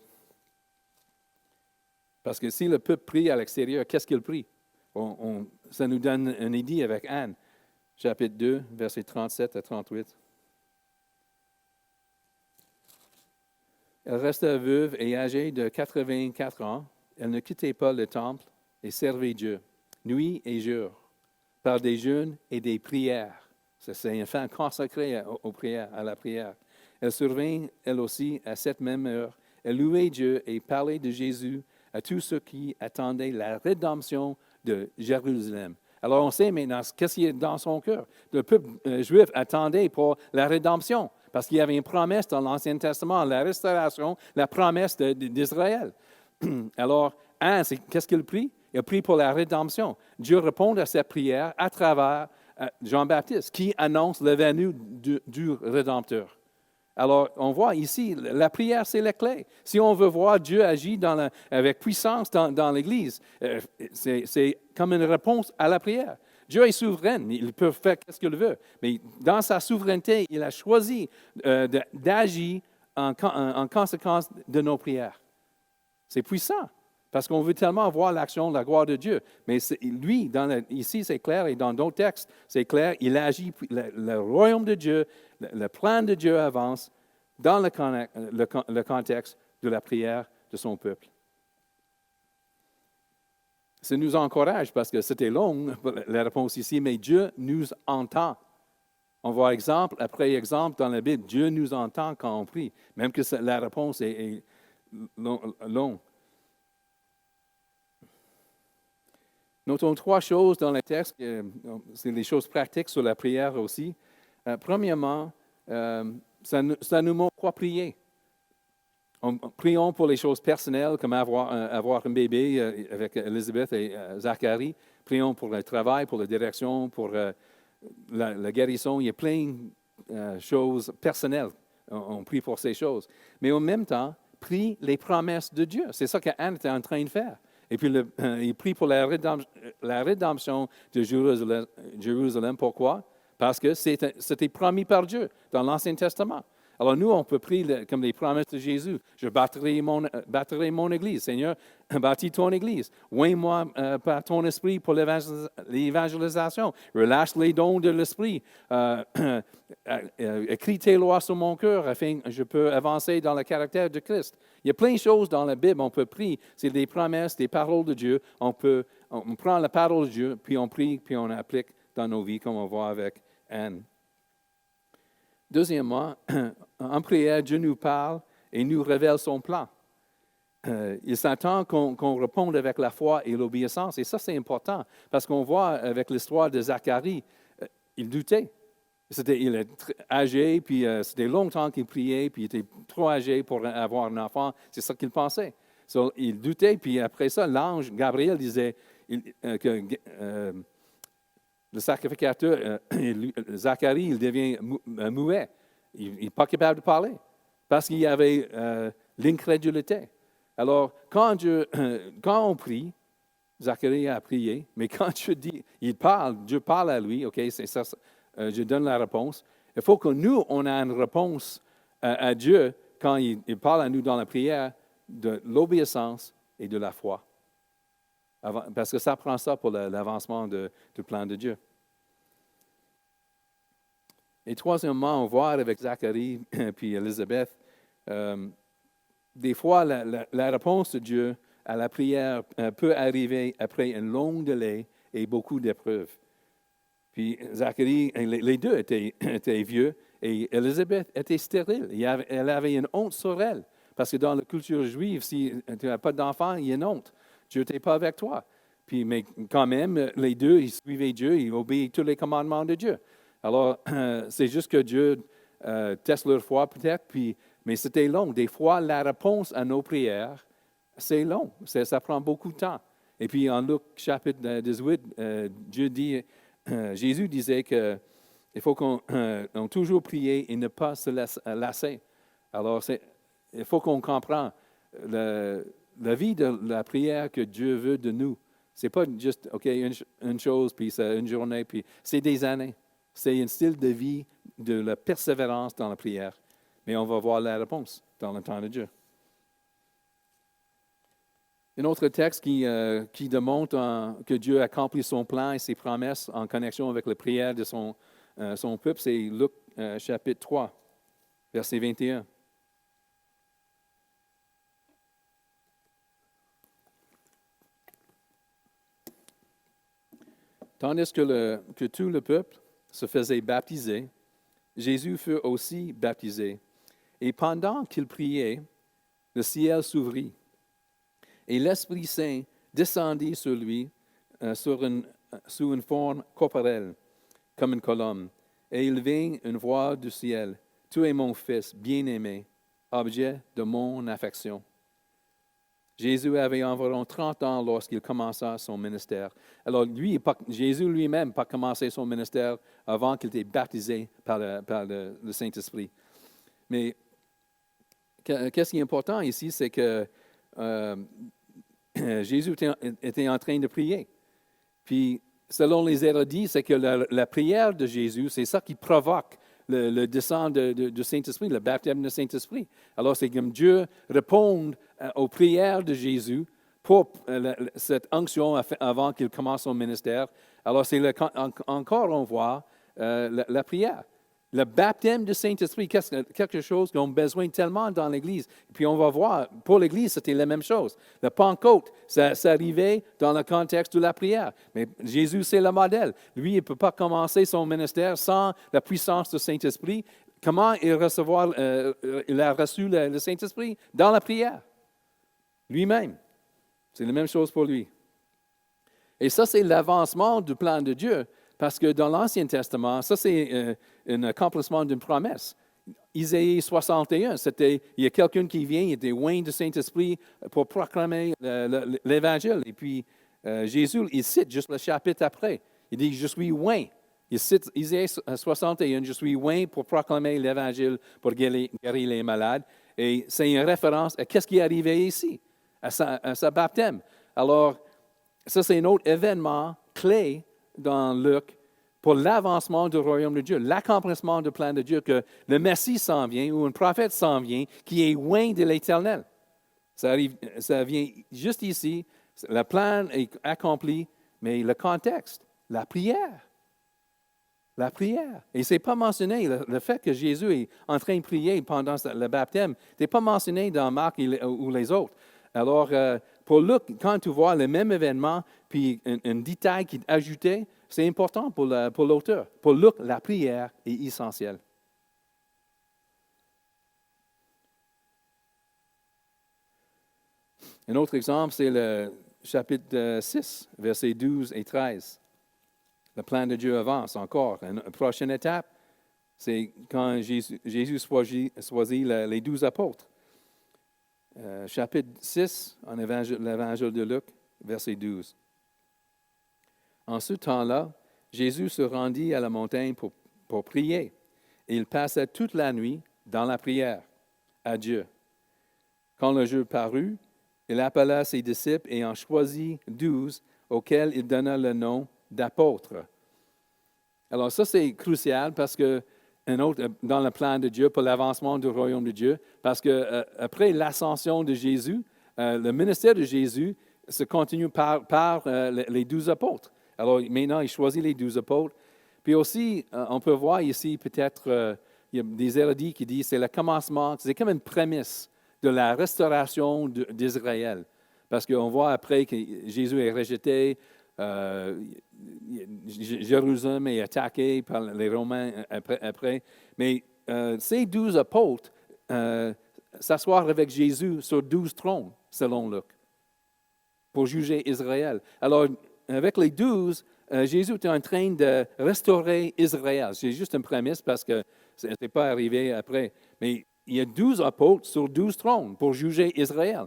Parce que si le peuple prie à l'extérieur, qu'est-ce qu'il prie? Ça nous donne une idée avec Anne, chapitre 2, versets 37 à 38. Elle resta veuve et âgée de 84 ans. Elle ne quittait pas le temple et servait Dieu, nuit et jour, par des jeûnes et des prières. C'est une femme consacrée aux prières, à la prière. Elle survint, elle aussi, à cette même heure. Elle louait Dieu et parlait de Jésus à tous ceux qui attendaient la rédemption de Jérusalem. Alors on sait maintenant qu'est-ce qui est dans son cœur. Le peuple juif attendait pour la rédemption, parce qu'il y avait une promesse dans l'Ancien Testament, la restauration, la promesse d'Israël. Alors, Anne, qu'est-ce qu'il prie? Il prie pour la rédemption. Dieu répond à cette prière à travers Jean-Baptiste, qui annonce la venue du Rédempteur. Alors, on voit ici, la prière, c'est la clé. Si on veut voir Dieu agir avec puissance dans l'Église, c'est comme une réponse à la prière. Dieu est souverain, il peut faire ce qu'il veut, mais dans sa souveraineté, il a choisi d'agir en conséquence de nos prières. C'est puissant, Parce qu'on veut tellement voir l'action de la gloire de Dieu. Mais lui, ici, c'est clair, et dans d'autres textes, c'est clair, il agit, le royaume de Dieu, le plan de Dieu avance dans le contexte de la prière de son peuple. Ça nous encourage parce que c'était long, la réponse ici, mais Dieu nous entend. On voit exemple après exemple dans la Bible, Dieu nous entend quand on prie, même que la réponse est longue. Notons 3 choses dans le texte, c'est des choses pratiques sur la prière aussi. Premièrement, ça nous montre quoi prier. Prions pour les choses personnelles, comme avoir un bébé avec Élisabeth et Zacharie. Prions pour le travail, pour la direction, pour la guérison. Il y a plein de choses personnelles. On prie pour ces choses. Mais en même temps, prie les promesses de Dieu. C'est ça qu'Anne était en train de faire. Et puis, il prie pour la rédemption de Jérusalem. Pourquoi? Parce que c'était promis par Dieu dans l'Ancien Testament. Alors nous, on peut prier comme les promesses de Jésus. Je bâtirai mon Église. Seigneur, bâtis ton Église. Oins-moi par ton esprit pour l'évangélisation. Relâche les dons de l'esprit. Écris tes lois sur mon cœur afin que je peux avancer dans le caractère de Christ. Il y a plein de choses dans la Bible. On peut prier. C'est des promesses, des paroles de Dieu. On prend la parole de Dieu, puis on prie, puis on applique dans nos vies, comme on voit avec Anne. Deuxièmement, en prière, Dieu nous parle et nous révèle son plan. Il s'attend qu'on réponde avec la foi et l'obéissance. Et ça, c'est important, parce qu'on voit avec l'histoire de Zacharie, il doutait. Il est âgé, puis c'était longtemps qu'il priait, puis il était trop âgé pour avoir un enfant. C'est ça qu'il pensait. Il doutait, puis après ça, l'ange Gabriel disait que le sacrificateur, Zacharie, il devient muet. Il n'est pas capable de parler parce qu'il y avait l'incrédulité. Alors, quand on prie, Zacharie a prié, mais quand Dieu parle à lui, OK, c'est ça, je donne la réponse. Il faut que nous, on ait une réponse à Dieu quand il parle à nous dans la prière de l'obéissance et de la foi. Parce que ça prend ça pour l'avancement du plan de Dieu. Et troisièmement, on voit avec Zacharie puis Élisabeth, des fois, la réponse de Dieu à la prière peut arriver après une longue délai et beaucoup d'épreuves. Puis Zacharie, les deux étaient vieux et Élisabeth était stérile. Elle avait une honte sur elle. Parce que dans la culture juive, si tu n'as pas d'enfant, il y a une honte. Dieu n'était pas avec toi. Mais quand même, les deux, ils suivaient Dieu, ils obéissaient tous les commandements de Dieu. Alors, c'est juste que Dieu teste leur foi peut-être, mais c'était long. Des fois, la réponse à nos prières, c'est long. Ça prend beaucoup de temps. Et puis, en Luc chapitre 18, Jésus disait qu'il faut qu'on toujours prier et ne pas se lasser. Alors, il faut qu'on comprenne la vie de la prière que Dieu veut de nous. Ce n'est pas juste, OK, une chose, puis c'est une journée, puis c'est des années. C'est un style de vie de la persévérance dans la prière. Mais on va voir la réponse dans le temps de Dieu. Un autre texte qui démontre que Dieu accomplit son plan et ses promesses en connexion avec la prière de son peuple, c'est Luc chapitre 3, verset 21. Tandis que tout le peuple se faisait baptiser, Jésus fut aussi baptisé. Et pendant qu'il priait, le ciel s'ouvrit. Et l'Esprit Saint descendit sur lui sous une forme corporelle, comme une colombe. Et il vint une voix du ciel. « Tu es mon Fils bien-aimé, objet de mon affection. » Jésus avait environ 30 ans lorsqu'il commença son ministère. Alors, Jésus lui-même n'a pas commencé son ministère avant qu'il était baptisé par le Saint-Esprit. Mais qu'est-ce qui est important ici, c'est que Jésus était en train de prier. Puis, selon les érudits, c'est que la prière de Jésus, c'est ça qui provoque le descend du Saint-Esprit, le baptême du Saint-Esprit. Alors, c'est comme Dieu répond aux prières de Jésus pour cette onction avant qu'il commence son ministère. Alors, c'est encore, on voit la prière. Le baptême du Saint-Esprit, quelque chose qu'on a besoin tellement dans l'Église. Puis on va voir, pour l'Église, c'était la même chose. Le Pentecôte, ça arrivait dans le contexte de la prière. Mais Jésus, c'est le modèle. Lui, il ne peut pas commencer son ministère sans la puissance du Saint-Esprit. Comment il a reçu le Saint-Esprit? Dans la prière. Lui-même. C'est la même chose pour lui. Et ça, c'est l'avancement du plan de Dieu. Parce que dans l'Ancien Testament, ça, c'est un accomplissement d'une promesse. Isaïe 61, il y a quelqu'un qui vient, il était oint du Saint-Esprit pour proclamer l'Évangile. Et puis, Jésus, il cite juste le chapitre après. Il dit, je suis oint. Il cite Isaïe 61, je suis oint pour proclamer l'Évangile, pour guérir les malades. Et c'est une référence à ce qui est arrivé ici, à sa baptême. Alors, ça, c'est un autre événement clé dans Luc pour l'avancement du royaume de Dieu, l'accomplissement du plan de Dieu, que le Messie s'en vient ou un prophète s'en vient qui est loin de l'Éternel. Ça vient juste ici, le plan est accompli, mais le contexte, la prière. La prière. Et ce n'est pas mentionné, le fait que Jésus est en train de prier pendant le baptême, ce n'est pas mentionné dans Marc ou les autres. Alors, pour Luc, quand tu vois le même événement, puis un détail qui est ajouté, c'est important pour l'auteur. Pour Luc, la prière est essentielle. Un autre exemple, c'est le chapitre 6, versets 12 et 13. Le plan de Dieu avance encore. Une prochaine étape, c'est quand Jésus choisit les 12 apôtres. Chapitre 6, en l'Évangile de Luc, verset 12. En ce temps-là, Jésus se rendit à la montagne pour prier. Et il passa toute la nuit dans la prière à Dieu. Quand le jour parut, il appela ses disciples et en choisit 12, auxquels il donna le nom d'apôtres. Alors ça, c'est crucial parce que dans le plan de Dieu pour l'avancement du royaume de Dieu, parce que après l'ascension de Jésus, le ministère de Jésus se continue par les 12 apôtres. Alors maintenant, il choisit les 12 apôtres. Puis aussi, on peut voir ici peut-être, il y a des érudits qui disent que c'est le commencement, c'est comme une prémisse de la restauration d'Israël. Parce qu'on voit après que Jésus est rejeté, Jérusalem est attaqué par les Romains après. Mais ces 12 apôtres s'asseoir avec Jésus sur 12 trônes, selon Luc, pour juger Israël. Alors, avec les 12, Jésus est en train de restaurer Israël. C'est juste une prémisse parce que ce n'est pas arrivé après. Mais il y a 12 apôtres sur 12 trônes pour juger Israël.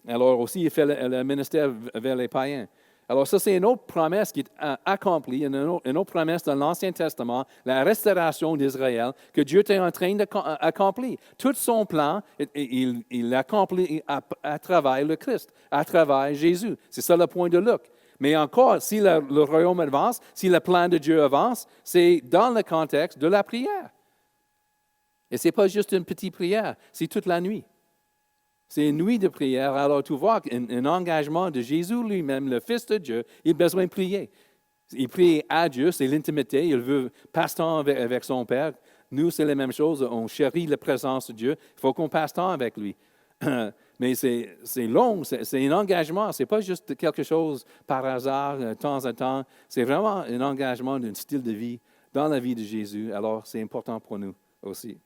Alors aussi, il fait le ministère vers les païens. Alors ça, c'est une autre promesse qui est accomplie, une autre promesse dans l'Ancien Testament, la restauration d'Israël, que Dieu est en train d'accomplir. Tout son plan, il l'accomplit à travers le Christ, à travers Jésus. C'est ça le point de Luc. Mais encore, si le royaume avance, si le plan de Dieu avance, c'est dans le contexte de la prière. Et ce n'est pas juste une petite prière, c'est toute la nuit. C'est une nuit de prière. Alors, tu vois un engagement de Jésus lui-même, le Fils de Dieu, il a besoin de prier. Il prie à Dieu, c'est l'intimité. Il veut passer temps avec son Père. Nous, c'est la même chose. On chérit la présence de Dieu. Il faut qu'on passe temps avec lui. Mais c'est long, c'est un engagement. Ce n'est pas juste quelque chose par hasard, de temps en temps. C'est vraiment un engagement d'un style de vie dans la vie de Jésus. Alors, c'est important pour nous aussi.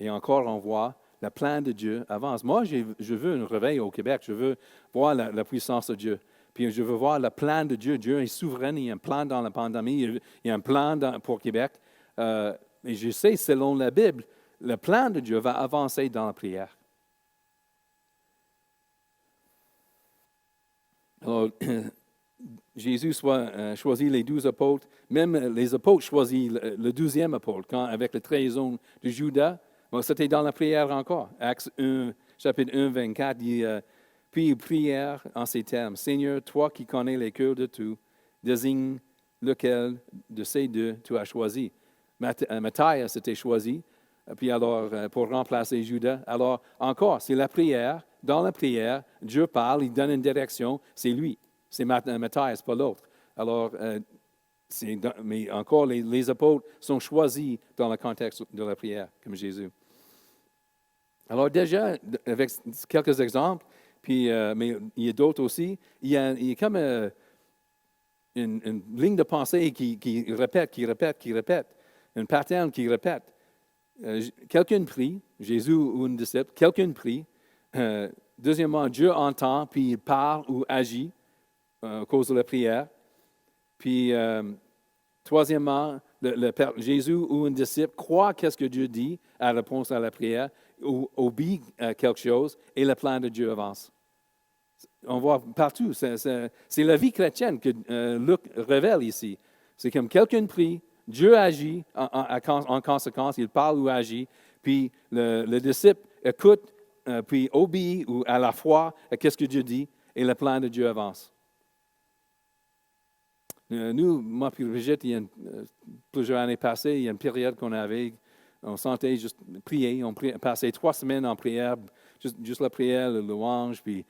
Et encore, on voit le plan de Dieu avance. Moi, je veux un réveil au Québec. Je veux voir la puissance de Dieu. Puis je veux voir le plan de Dieu. Dieu est souverain. Il y a un plan dans la pandémie. Il y a un plan pour Québec. Et je sais, selon la Bible, le plan de Dieu va avancer dans la prière. Alors, Jésus choisit les 12 apôtres. Même les apôtres choisissent le 12e apôtre. Avec le trahison de Judas, c'était dans la prière encore. Actes 1, chapitre 1, 24, dit puis ils prièrent en ces termes. Seigneur, toi qui connais les cœurs de tous, désigne lequel de ces deux tu as choisi. Matthias était choisi, puis alors pour remplacer Judas. Alors encore, c'est la prière, dans la prière, Dieu parle, il donne une direction, c'est lui. C'est Matthias, pas l'autre. Alors, mais encore, les apôtres sont choisis dans le contexte de la prière, comme Jésus. Alors déjà, avec quelques exemples, puis, mais il y a d'autres aussi, il y a comme une ligne de pensée qui répète, un pattern qui répète. Quelqu'un prie, Jésus ou un disciple, quelqu'un prie. Deuxièmement, Dieu entend, puis il parle ou agit à cause de la prière. Puis, troisièmement, Jésus ou un disciple croit qu'est-ce que Dieu dit à la réponse à la prière, ou obéit à quelque chose, et le plan de Dieu avance. On voit partout. C'est la vie chrétienne que Luc révèle ici. C'est comme quelqu'un prie, Dieu agit en conséquence, il parle ou agit, puis le disciple écoute, puis obéit ou à la foi à ce que Dieu dit, et le plan de Dieu avance. Nous, moi et Brigitte, plusieurs années passées, il y a une période qu'on avait, on sentait juste prier, on passait 3 semaines en prière, juste la prière, le louange, puis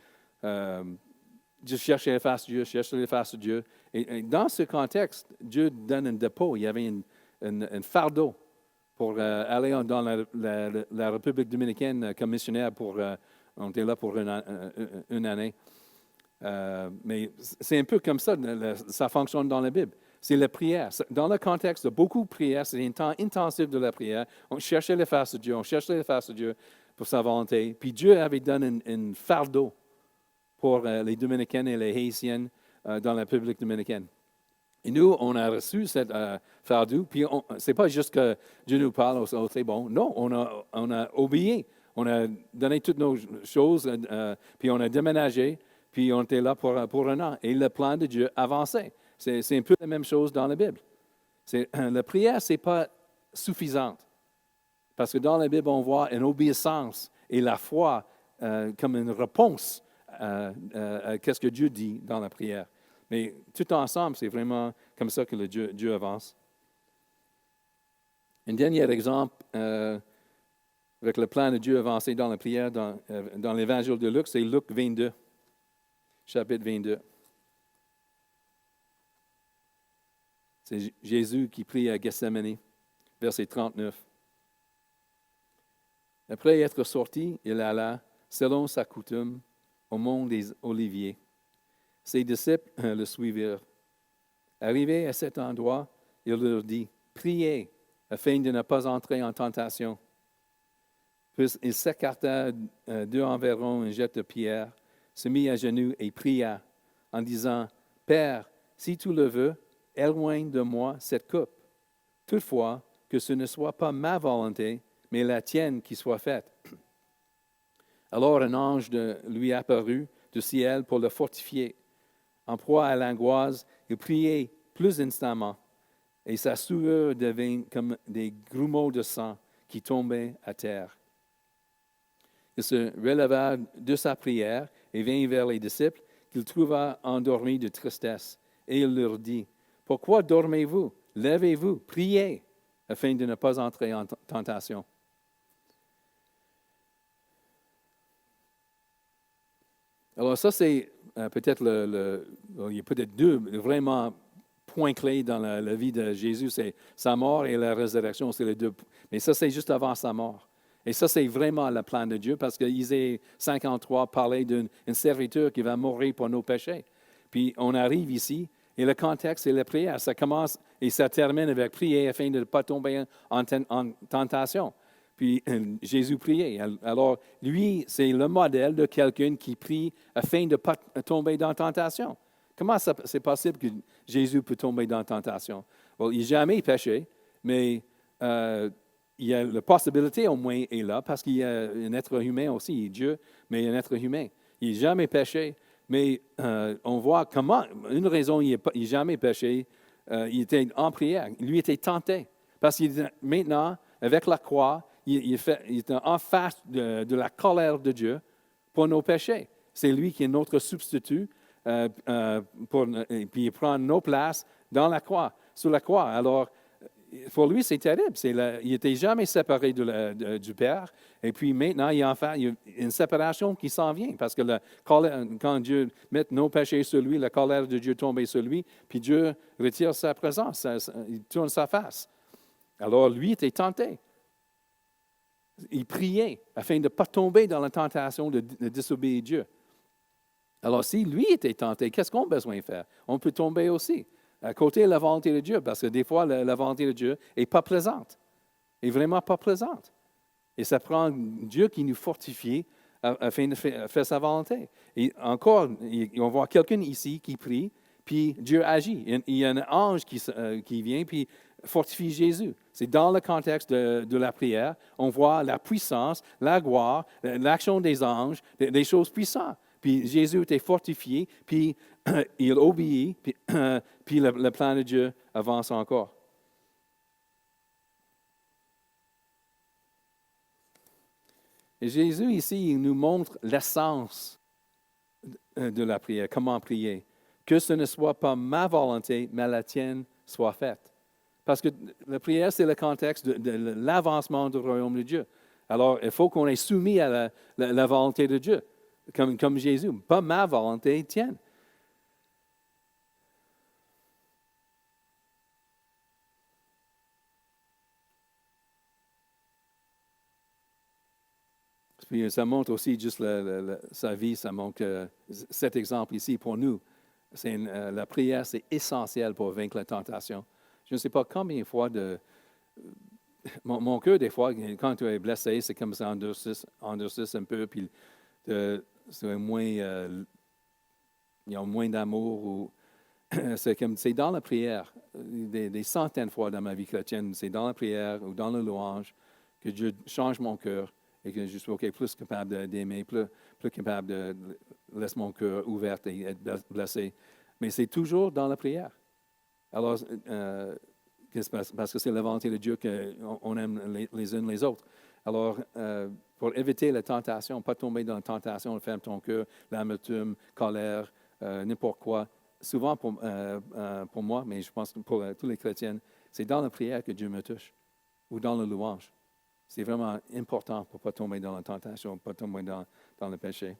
juste chercher la face de Dieu. Et dans ce contexte, Dieu donne un dépôt. Il y avait un fardeau pour aller dans la République dominicaine comme missionnaire. On était là pour une année. Mais c'est un peu comme ça, ça fonctionne dans la Bible. C'est la prière. Dans le contexte de beaucoup de prières, c'est un temps intensif de la prière. On cherchait la face de Dieu, pour sa volonté. Puis Dieu avait donné un fardeau pour les Dominicains et les Haïtiens dans la République dominicaine. Et nous, on a reçu cette fardeau. Puis ce n'est pas juste que Dieu nous parle, c'est bon. Non, on a obéi. On a donné toutes nos choses, puis on a déménagé. Puis on était là pour un an. Et le plan de Dieu avançait. C'est un peu la même chose dans la Bible. La prière, ce n'est pas suffisante. Parce que dans la Bible, on voit une obéissance et la foi comme une réponse à ce que Dieu dit dans la prière. Mais tout ensemble, c'est vraiment comme ça que Dieu avance. Un dernier exemple avec le plan de Dieu avancé dans la prière dans l'Évangile de Luc, c'est Luc 22. Chapitre 22. C'est Jésus qui prie à Gethsémani, verset 39. Après être sorti, il alla, selon sa coutume, au mont des Oliviers. Ses disciples le suivirent. Arrivé à cet endroit, il leur dit, « Priez, afin de ne pas entrer en tentation. » Puis il s'écarta d'eux environ un jet de pierre, se mit à genoux et pria en disant, « Père, si tu le veux, éloigne de moi cette coupe. Toutefois, que ce ne soit pas ma volonté, mais la tienne qui soit faite. » Alors un ange lui apparut du ciel pour le fortifier. En proie à l'angoisse, il priait plus instamment, et sa sueur devint comme des grumeaux de sang qui tombaient à terre. Il se releva de sa prière et vint vers les disciples qu'il trouva endormis de tristesse. Et il leur dit, « Pourquoi dormez-vous? Levez-vous, priez, afin de ne pas entrer en tentation. » Alors ça, c'est peut-être il y a peut-être 2 vraiment points clés dans la vie de Jésus, c'est sa mort et la résurrection, c'est les 2. Mais ça, c'est juste avant sa mort. Et ça, c'est vraiment le plan de Dieu, parce que Isaïe 53 parlait d'un serviteur qui va mourir pour nos péchés. Puis on arrive ici, et le contexte, c'est la prière. Ça commence et ça termine avec prier afin de ne pas tomber en tentation. Puis Jésus priait. Alors, lui, c'est le modèle de quelqu'un qui prie afin de ne pas tomber dans la tentation. Comment c'est possible que Jésus peut tomber dans la tentation? Bon, il n'a jamais péché, mais il y a la possibilité au moins est là, parce qu'il y a un être humain aussi, il est Dieu, mais un être humain. Il n'a jamais péché, mais on voit comment, une raison, il n'a jamais péché, il était en prière, lui était tenté, parce qu'il était maintenant, avec la croix, il était en face de la colère de Dieu pour nos péchés. C'est lui qui est notre substitut, puis il prend nos places dans la croix, sur la croix. Alors, pour lui, c'est terrible. Il n'était jamais séparé du Père. Et puis maintenant, il y a une séparation qui s'en vient. Parce que quand Dieu met nos péchés sur lui, la colère de Dieu tombe sur lui, puis Dieu retire sa présence, il tourne sa face. Alors lui était tenté. Il priait afin de ne pas tomber dans la tentation de désobéir Dieu. Alors si lui était tenté, qu'est-ce qu'on a besoin de faire? On peut tomber aussi. À côté de la volonté de Dieu, parce que des fois, la volonté de Dieu n'est pas présente, n'est vraiment pas présente. Et ça prend Dieu qui nous fortifie afin de faire sa volonté. Et encore, on voit quelqu'un ici qui prie, puis Dieu agit. Il y a un ange qui vient, puis fortifie Jésus. C'est dans le contexte de la prière, on voit la puissance, la gloire, l'action des anges, des choses puissantes. Puis Jésus était fortifié, puis il obéit, puis le plan de Dieu avance encore. Et Jésus, ici, il nous montre l'essence de la prière, comment prier. Que ce ne soit pas ma volonté, mais la tienne soit faite. Parce que la prière, c'est le contexte de l'avancement du royaume de Dieu. Alors, il faut qu'on est soumis à la volonté de Dieu, comme Jésus. Pas ma volonté, tienne. Puis ça montre aussi juste sa vie, ça montre que cet exemple ici pour nous, la prière, c'est essentiel pour vaincre la tentation. Je ne sais pas combien de fois mon cœur, des fois, quand tu es blessé, c'est comme ça, endurcisse un peu, puis c'est moins, il y a moins d'amour. Ou c'est dans la prière, des centaines de fois dans ma vie chrétienne, c'est dans la prière ou dans le louange que Dieu change mon cœur et que je suis plus capable d'aimer, plus capable de laisser mon cœur ouvert et être blessé. Mais c'est toujours dans la prière. Alors, parce que c'est la volonté de Dieu qu'on aime les uns les autres. Alors, pour éviter la tentation, pas tomber dans la tentation, ferme ton cœur, l'amertume, colère, n'importe quoi. Souvent pour moi, mais je pense que pour tous les chrétiens, c'est dans la prière que Dieu me touche, ou dans le louange. C'est vraiment important pour ne pas tomber dans la tentation, pour ne pas tomber dans le péché.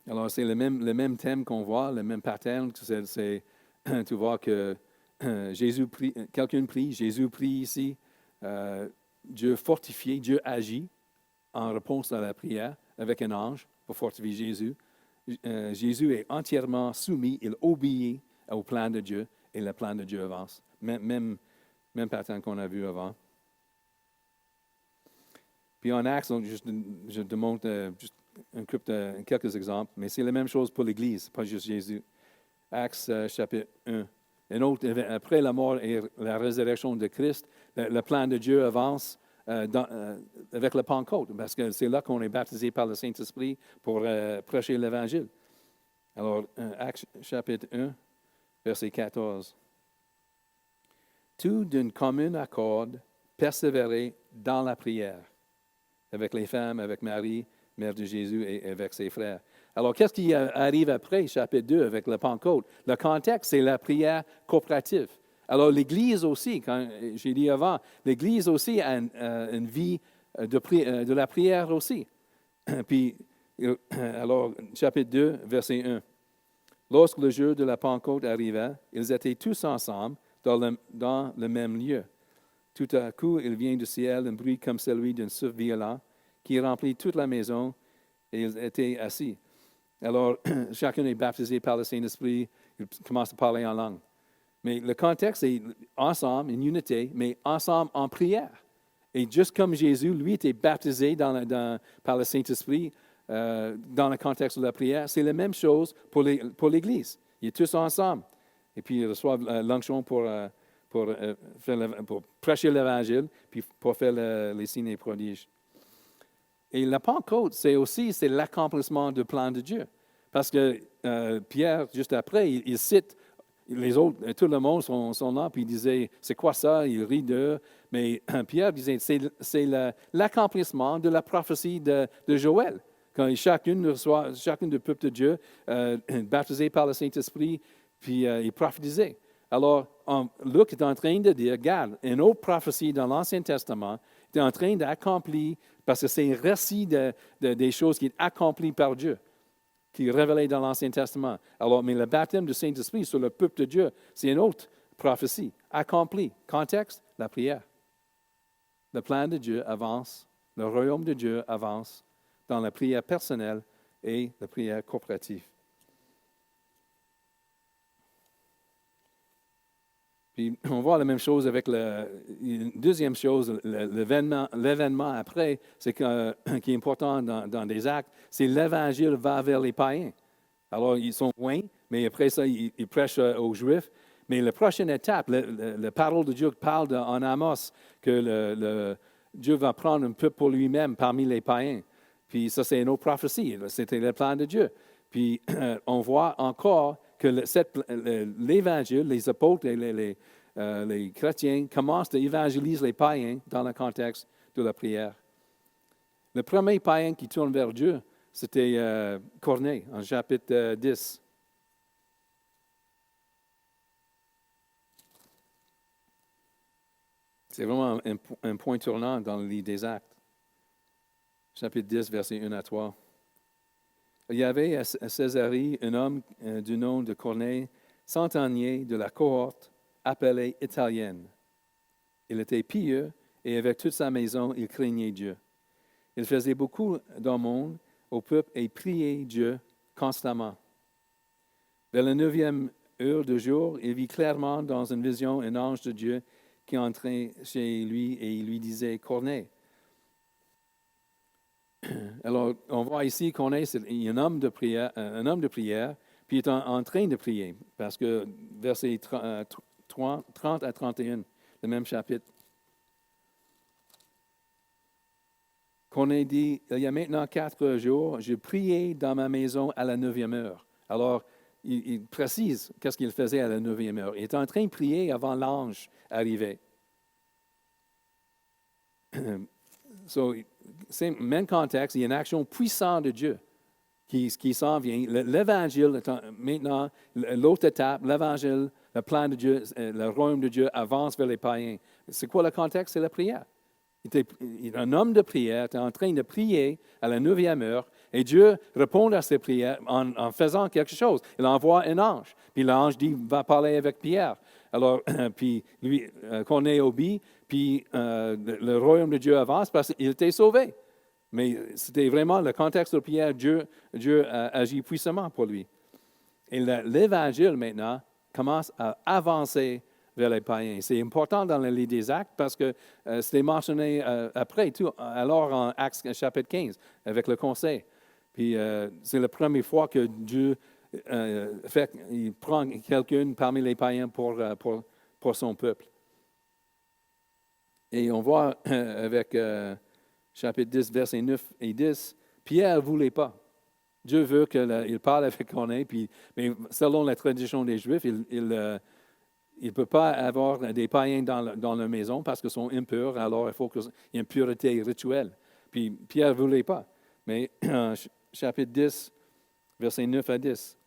Alors, c'est le même thème qu'on voit, le même pattern. Tu vois que Jésus prie, quelqu'un prie, Jésus prie ici. Dieu fortifié, Dieu agit en réponse à la prière avec un ange pour fortifier Jésus. Jésus est entièrement soumis, il obéit au plan de Dieu et le plan de Dieu avance. Même pattern qu'on a vu avant. Puis en Actes, je te montre juste quelques exemples, mais c'est la même chose pour l'Église, pas juste Jésus. Actes chapitre 1. Après la mort et la résurrection de Christ, le plan de Dieu avance avec le Pentecôte, parce que c'est là qu'on est baptisé par le Saint-Esprit pour prêcher l'Évangile. Alors, Actes chapitre 1, verset 14. Tout d'un commun accord, persévérer dans la prière, avec les femmes, avec Marie, mère de Jésus, et avec ses frères. Alors, qu'est-ce qui arrive après, chapitre 2, avec le Pentecôte? Le contexte, c'est la prière coopérative. Alors, l'Église aussi, quand j'ai dit avant, l'Église aussi a une vie de la prière aussi. Puis, alors, chapitre 2, verset 1. Lorsque le jour de la Pentecôte arriva, ils étaient tous ensemble dans le même lieu. Tout à coup, il vient du ciel un bruit comme celui d'un souffle violent qui remplit toute la maison, et ils étaient assis. Alors, chacun est baptisé par le Saint-Esprit, il commence à parler en langue. Mais le contexte est ensemble, une unité, mais ensemble en prière. Et juste comme Jésus, lui, était baptisé par le Saint-Esprit dans le contexte de la prière, c'est la même chose pour l'Église. Ils sont tous ensemble. Et puis, ils reçoivent l'onction pour prêcher l'Évangile, puis pour faire les signes et prodiges. Et la Pentecôte, c'est l'accomplissement du plan de Dieu. Parce que Pierre, juste après, il cite les autres, tout le monde sont là, puis il disait, c'est quoi ça? Il rit d'eux. Mais Pierre disait, c'est l'accomplissement de la prophétie de Joël. Quand chacun du peuple de Dieu, baptisé par le Saint-Esprit, puis il prophétisait. Alors, Luc est en train de dire, regarde, une autre prophétie dans l'Ancien Testament est en train d'accomplir, parce que c'est un récit des choses qui est accompli par Dieu, qui est révélé dans l'Ancien Testament. Alors, mais le baptême du Saint-Esprit sur le peuple de Dieu, c'est une autre prophétie, accomplie. Contexte, la prière. Le plan de Dieu avance, le royaume de Dieu avance dans la prière personnelle et la prière coopérative. Puis on voit la même chose avec une deuxième chose, l'événement après, c'est qui est important dans des actes, c'est l'Évangile va vers les païens. Alors, ils sont loin, mais après ça, ils prêchent aux Juifs. Mais la prochaine étape, la parole de Dieu parle en Amos que Dieu va prendre un peuple pour lui-même parmi les païens. Puis ça, c'est une autre prophétie. C'était le plan de Dieu. Puis on voit encore que l'Évangile, les apôtres et les chrétiens commencent à évangéliser les païens dans le contexte de la prière. Le premier païen qui tourne vers Dieu, c'était Corneille, en chapitre 10. C'est vraiment un point tournant dans le livre des Actes. Chapitre 10, versets 1 à 3. Il y avait à Césarée un homme du nom de Corneille, centenier de la cohorte, appelé Italienne. Il était pieux et avec toute sa maison, il craignait Dieu. Il faisait beaucoup d'aumônes au peuple et priait Dieu constamment. Vers la 9e heure du jour, il vit clairement dans une vision un ange de Dieu qui entrait chez lui et il lui disait, Corneille. Alors, on voit ici Corneille, c'est un homme de prière, puis il est en train de prier, parce que versets 30 à 31, le même chapitre. Corneille dit, il y a maintenant 4 jours, je priais dans ma maison à la 9e heure. Alors, il précise qu'est-ce qu'il faisait à la 9e heure. Il est en train de prier avant l'ange arrivait. C'est le même contexte, il y a une action puissante de Dieu qui s'en vient. L'Évangile, maintenant, l'autre étape, l'Évangile, le plan de Dieu, le royaume de Dieu avance vers les païens. C'est quoi le contexte? C'est la prière. Il est un homme de prière, il est en train de prier à la 9e heure, et Dieu répond à ses prières en faisant quelque chose. Il envoie un ange, puis l'ange dit, va parler avec Pierre. Alors, puis lui, Corneille obéit, puis le royaume de Dieu avance parce qu'il était sauvé. Mais c'était vraiment le contexte de Pierre, Dieu agit puissamment pour lui. Et l'Évangile, maintenant, commence à avancer vers les païens. C'est important dans le livre des Actes parce que c'était mentionné après, tout, alors en Actes chapitre 15, avec le conseil. Puis c'est la première fois que Dieu il prend quelqu'un parmi les païens pour son peuple. Et on voit avec chapitre 10, versets 9 et 10, Pierre ne voulait pas. Dieu veut qu'il parle avec Corneille, mais selon la tradition des Juifs, il ne peut pas avoir des païens dans la maison parce qu'ils sont impurs, alors il faut qu'il y ait une pureté rituelle. Puis Pierre ne voulait pas. Mais chapitre 10, versets 9 à 10.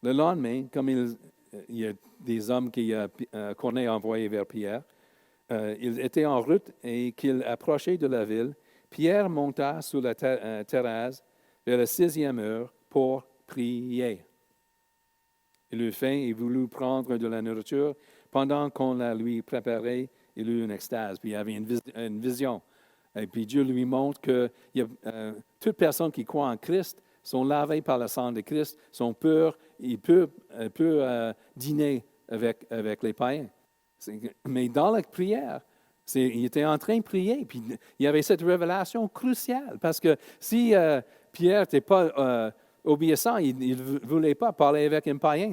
Le lendemain, comme il y a des hommes qui Corneille a envoyés vers Pierre, ils étaient en route et qu'il approchait de la ville. Pierre monta sur la terrasse vers la 6e heure pour prier. Il eut faim et voulut prendre de la nourriture. Pendant qu'on la lui préparait, il eut une extase. Puis il y avait une vision. Et puis Dieu lui montre que toute personne qui croit en Christ sont lavées par le sang de Christ, sont pures. Il peut dîner avec les païens. Mais dans la prière, il était en train de prier. Puis il y avait cette révélation cruciale. Parce que si Pierre n'était pas obéissant, il ne voulait pas parler avec un païen.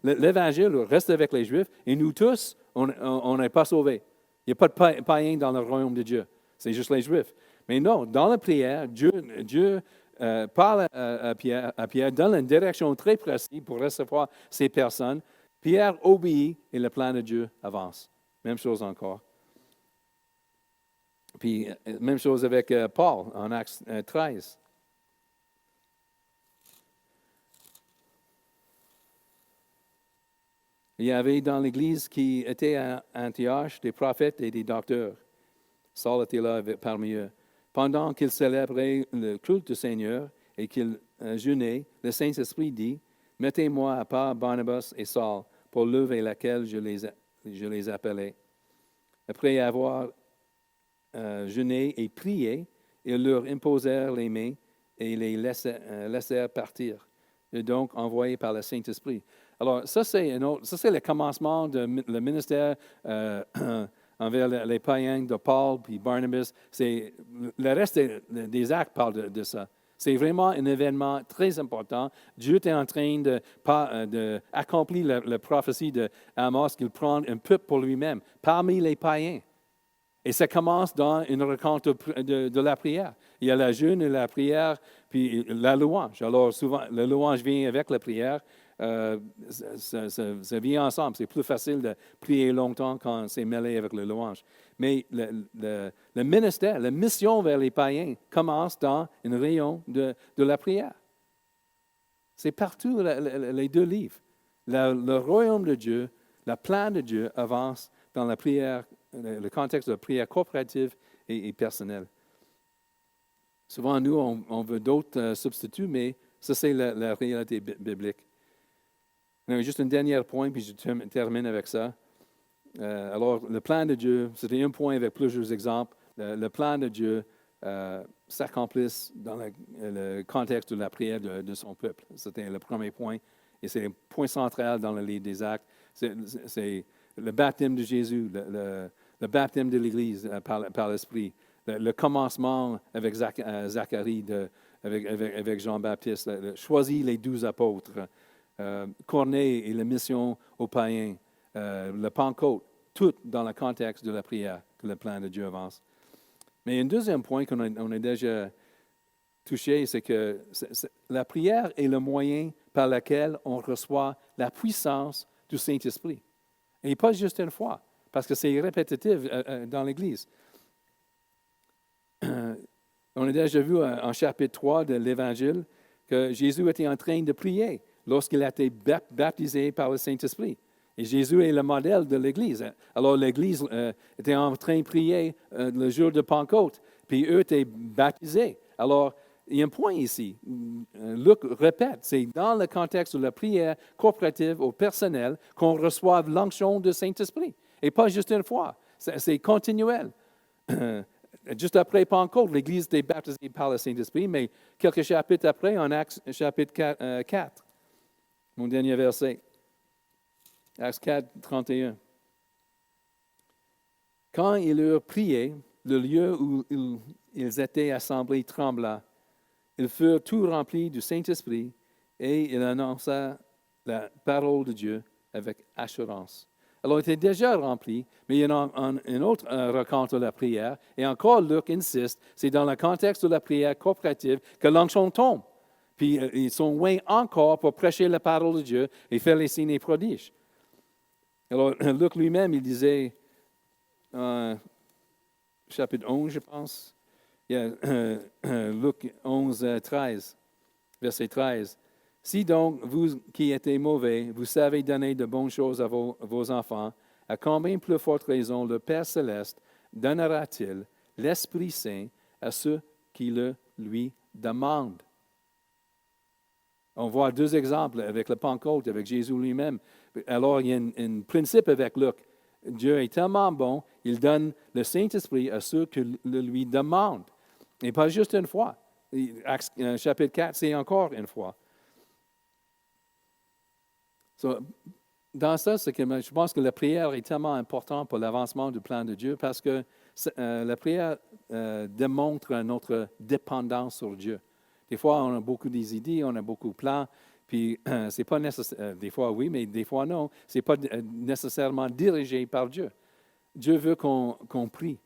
L'Évangile reste avec les Juifs. Et nous tous, on n'est pas sauvés. Il n'y a pas de païen dans le royaume de Dieu. C'est juste les Juifs. Mais non, dans la prière, Dieu parle à Pierre, donne une direction très précise pour recevoir ces personnes. Pierre obéit et le plan de Dieu avance. Même chose encore. Puis, même chose avec Paul en Actes 13. Il y avait dans l'Église qui était à Antioche des prophètes et des docteurs. Saul était là parmi eux. Pendant qu'ils célébraient le culte du Seigneur et qu'ils jeûnaient, le Saint-Esprit dit, « Mettez-moi à part Barnabas et Saul pour l'œuvre à laquelle je les appelais. » Après avoir jeûné et prié, ils leur imposèrent les mains et les laissèrent partir. Et donc envoyés par le Saint-Esprit. Alors, ça, c'est le commencement du ministère envers les païens de Paul puis Barnabas. Le reste des actes parle de ça. C'est vraiment un événement très important. Dieu est en train d'accomplir la prophétie d'Amos qu'il prend un peuple pour lui-même, parmi les païens. Et ça commence dans une rencontre de la prière. Il y a la jeûne et la prière, puis la louange. Alors souvent, la louange vient avec la prière. Ça vient ensemble. C'est plus facile de prier longtemps quand c'est mêlé avec la louange. Mais le ministère, la mission vers les païens commence dans un rayon de la prière. C'est partout les deux livres. Le royaume de Dieu, le plan de Dieu avance dans la prière, le contexte de la prière coopérative et personnelle. Souvent, nous, on veut d'autres substituts, mais ça, c'est la réalité biblique. Juste un dernier point, puis je termine avec ça. Alors, le plan de Dieu, c'était un point avec plusieurs exemples. Le plan de Dieu s'accomplisse dans le contexte de la prière de son peuple. C'était le premier point. Et c'est un point central dans le livre des Actes. C'est le baptême de Jésus, le baptême de l'Église par l'Esprit, le commencement avec Zacharie, avec Jean-Baptiste, choisir les 12 apôtres, Corneille et la mission aux païens, le Pentecôte, tout dans le contexte de la prière que le plan de Dieu avance. Mais un deuxième point qu'on a déjà touché, c'est que la prière est le moyen par lequel on reçoit la puissance du Saint-Esprit. Et pas juste une fois, parce que c'est répétitif dans l'Église. On a déjà vu en chapitre 3 de l'Évangile que Jésus était en train de prier lorsqu'il a été baptisé par le Saint-Esprit. Et Jésus est le modèle de l'Église. Alors l'Église était en train de prier le jour de Pentecôte, puis eux étaient baptisés. Alors, il y a un point ici. Luc répète, c'est dans le contexte de la prière coopérative au personnel qu'on reçoive l'onction du Saint-Esprit. Et pas juste une fois. C'est continuel. Juste après Pentecôte, l'Église était baptisée par le Saint-Esprit, mais quelques chapitres après, en Actes chapitre 4, mon dernier verset, Actes 4, 31. Quand ils eurent prié, le lieu où ils étaient assemblés trembla. Ils furent tous remplis du Saint-Esprit et ils annonçaient la parole de Dieu avec assurance. Alors, ils étaient déjà remplis, mais il y a une autre rencontre de la prière. Et encore, Luc insiste, c'est dans le contexte de la prière coopérative que l'onction tombe. Puis, ils sont loin encore pour prêcher la parole de Dieu et faire les signes et prodiges. Alors, Luc lui-même, il disait, chapitre 11, je pense, Luc 11, 13, verset 13. Si donc, vous qui êtes mauvais, vous savez donner de bonnes choses à vos enfants, à combien plus forte raison le Père céleste donnera-t-il l'Esprit Saint à ceux qui le lui demandent? On voit deux exemples avec le Pentecôte, avec Jésus lui-même. Alors, il y a un principe avec Luc. Dieu est tellement bon, il donne le Saint-Esprit à ceux qui le lui demandent. Et pas juste une fois. Actes chapitre 4, c'est encore une fois. Dans ça, c'est que je pense que la prière est tellement importante pour l'avancement du plan de Dieu parce que la prière démontre notre dépendance sur Dieu. Des fois, on a beaucoup d'idées, on a beaucoup de plans, puis c'est pas nécessaire. Des fois, oui, mais des fois, non. C'est pas nécessairement dirigé par Dieu. Dieu veut qu'on prie.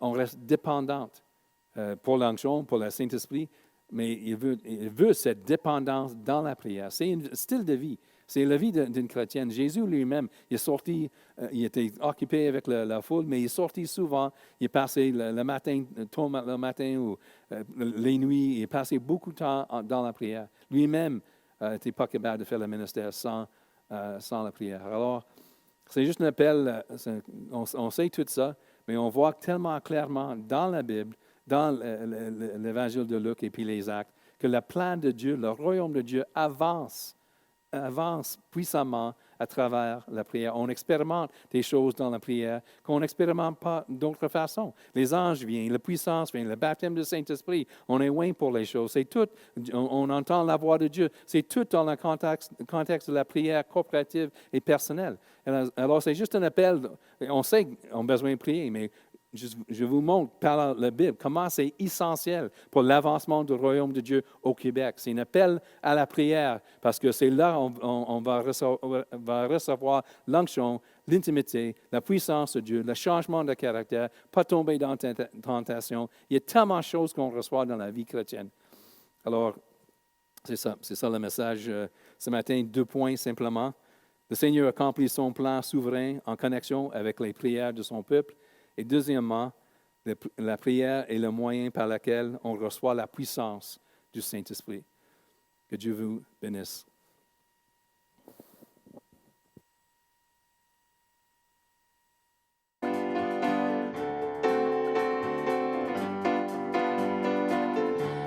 On reste dépendante pour l'onction, pour le Saint-Esprit, mais il veut cette dépendance dans la prière. C'est un style de vie. C'est la vie d'une chrétienne. Jésus lui-même, il est sorti, il était occupé avec la foule, mais il est sorti souvent. Il est passé le matin, tôt le matin ou les nuits, il est passé beaucoup de temps dans la prière. Lui-même n'était pas capable de faire le ministère sans sans la prière. Alors, c'est juste un appel, on sait tout ça, mais on voit tellement clairement dans la Bible, dans l'Évangile de Luc et puis les Actes, que le plan de Dieu, le royaume de Dieu avance puissamment à travers la prière. On expérimente des choses dans la prière qu'on n'expérimente pas d'autre façon. Les anges viennent, la puissance vient, le baptême du Saint-Esprit, on est loin pour les choses. C'est tout, on entend la voix de Dieu. C'est tout dans le contexte de la prière coopérative et personnelle. Alors, c'est juste un appel. On sait qu'on a besoin de prier, mais je vous montre par la Bible comment c'est essentiel pour l'avancement du royaume de Dieu au Québec. C'est un appel à la prière parce que c'est là on va recevoir l'onction, l'intimité, la puissance de Dieu, le changement de caractère, pas tomber dans la tentation. Il y a tellement de choses qu'on reçoit dans la vie chrétienne. Alors, c'est ça le message ce matin. 2 points simplement. Le Seigneur accomplit son plan souverain en connexion avec les prières de son peuple. Et deuxièmement, la prière est le moyen par lequel on reçoit la puissance du Saint-Esprit. Que Dieu vous bénisse.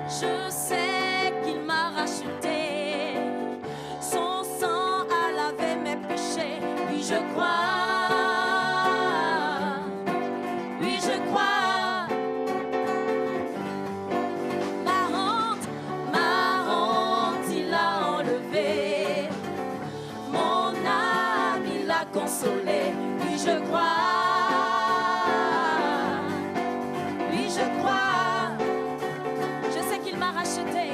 Je sais qu'il m'a racheté, son sang a lavé mes péchés, oui je crois. Consolé, oui je crois, je sais qu'il m'a racheté,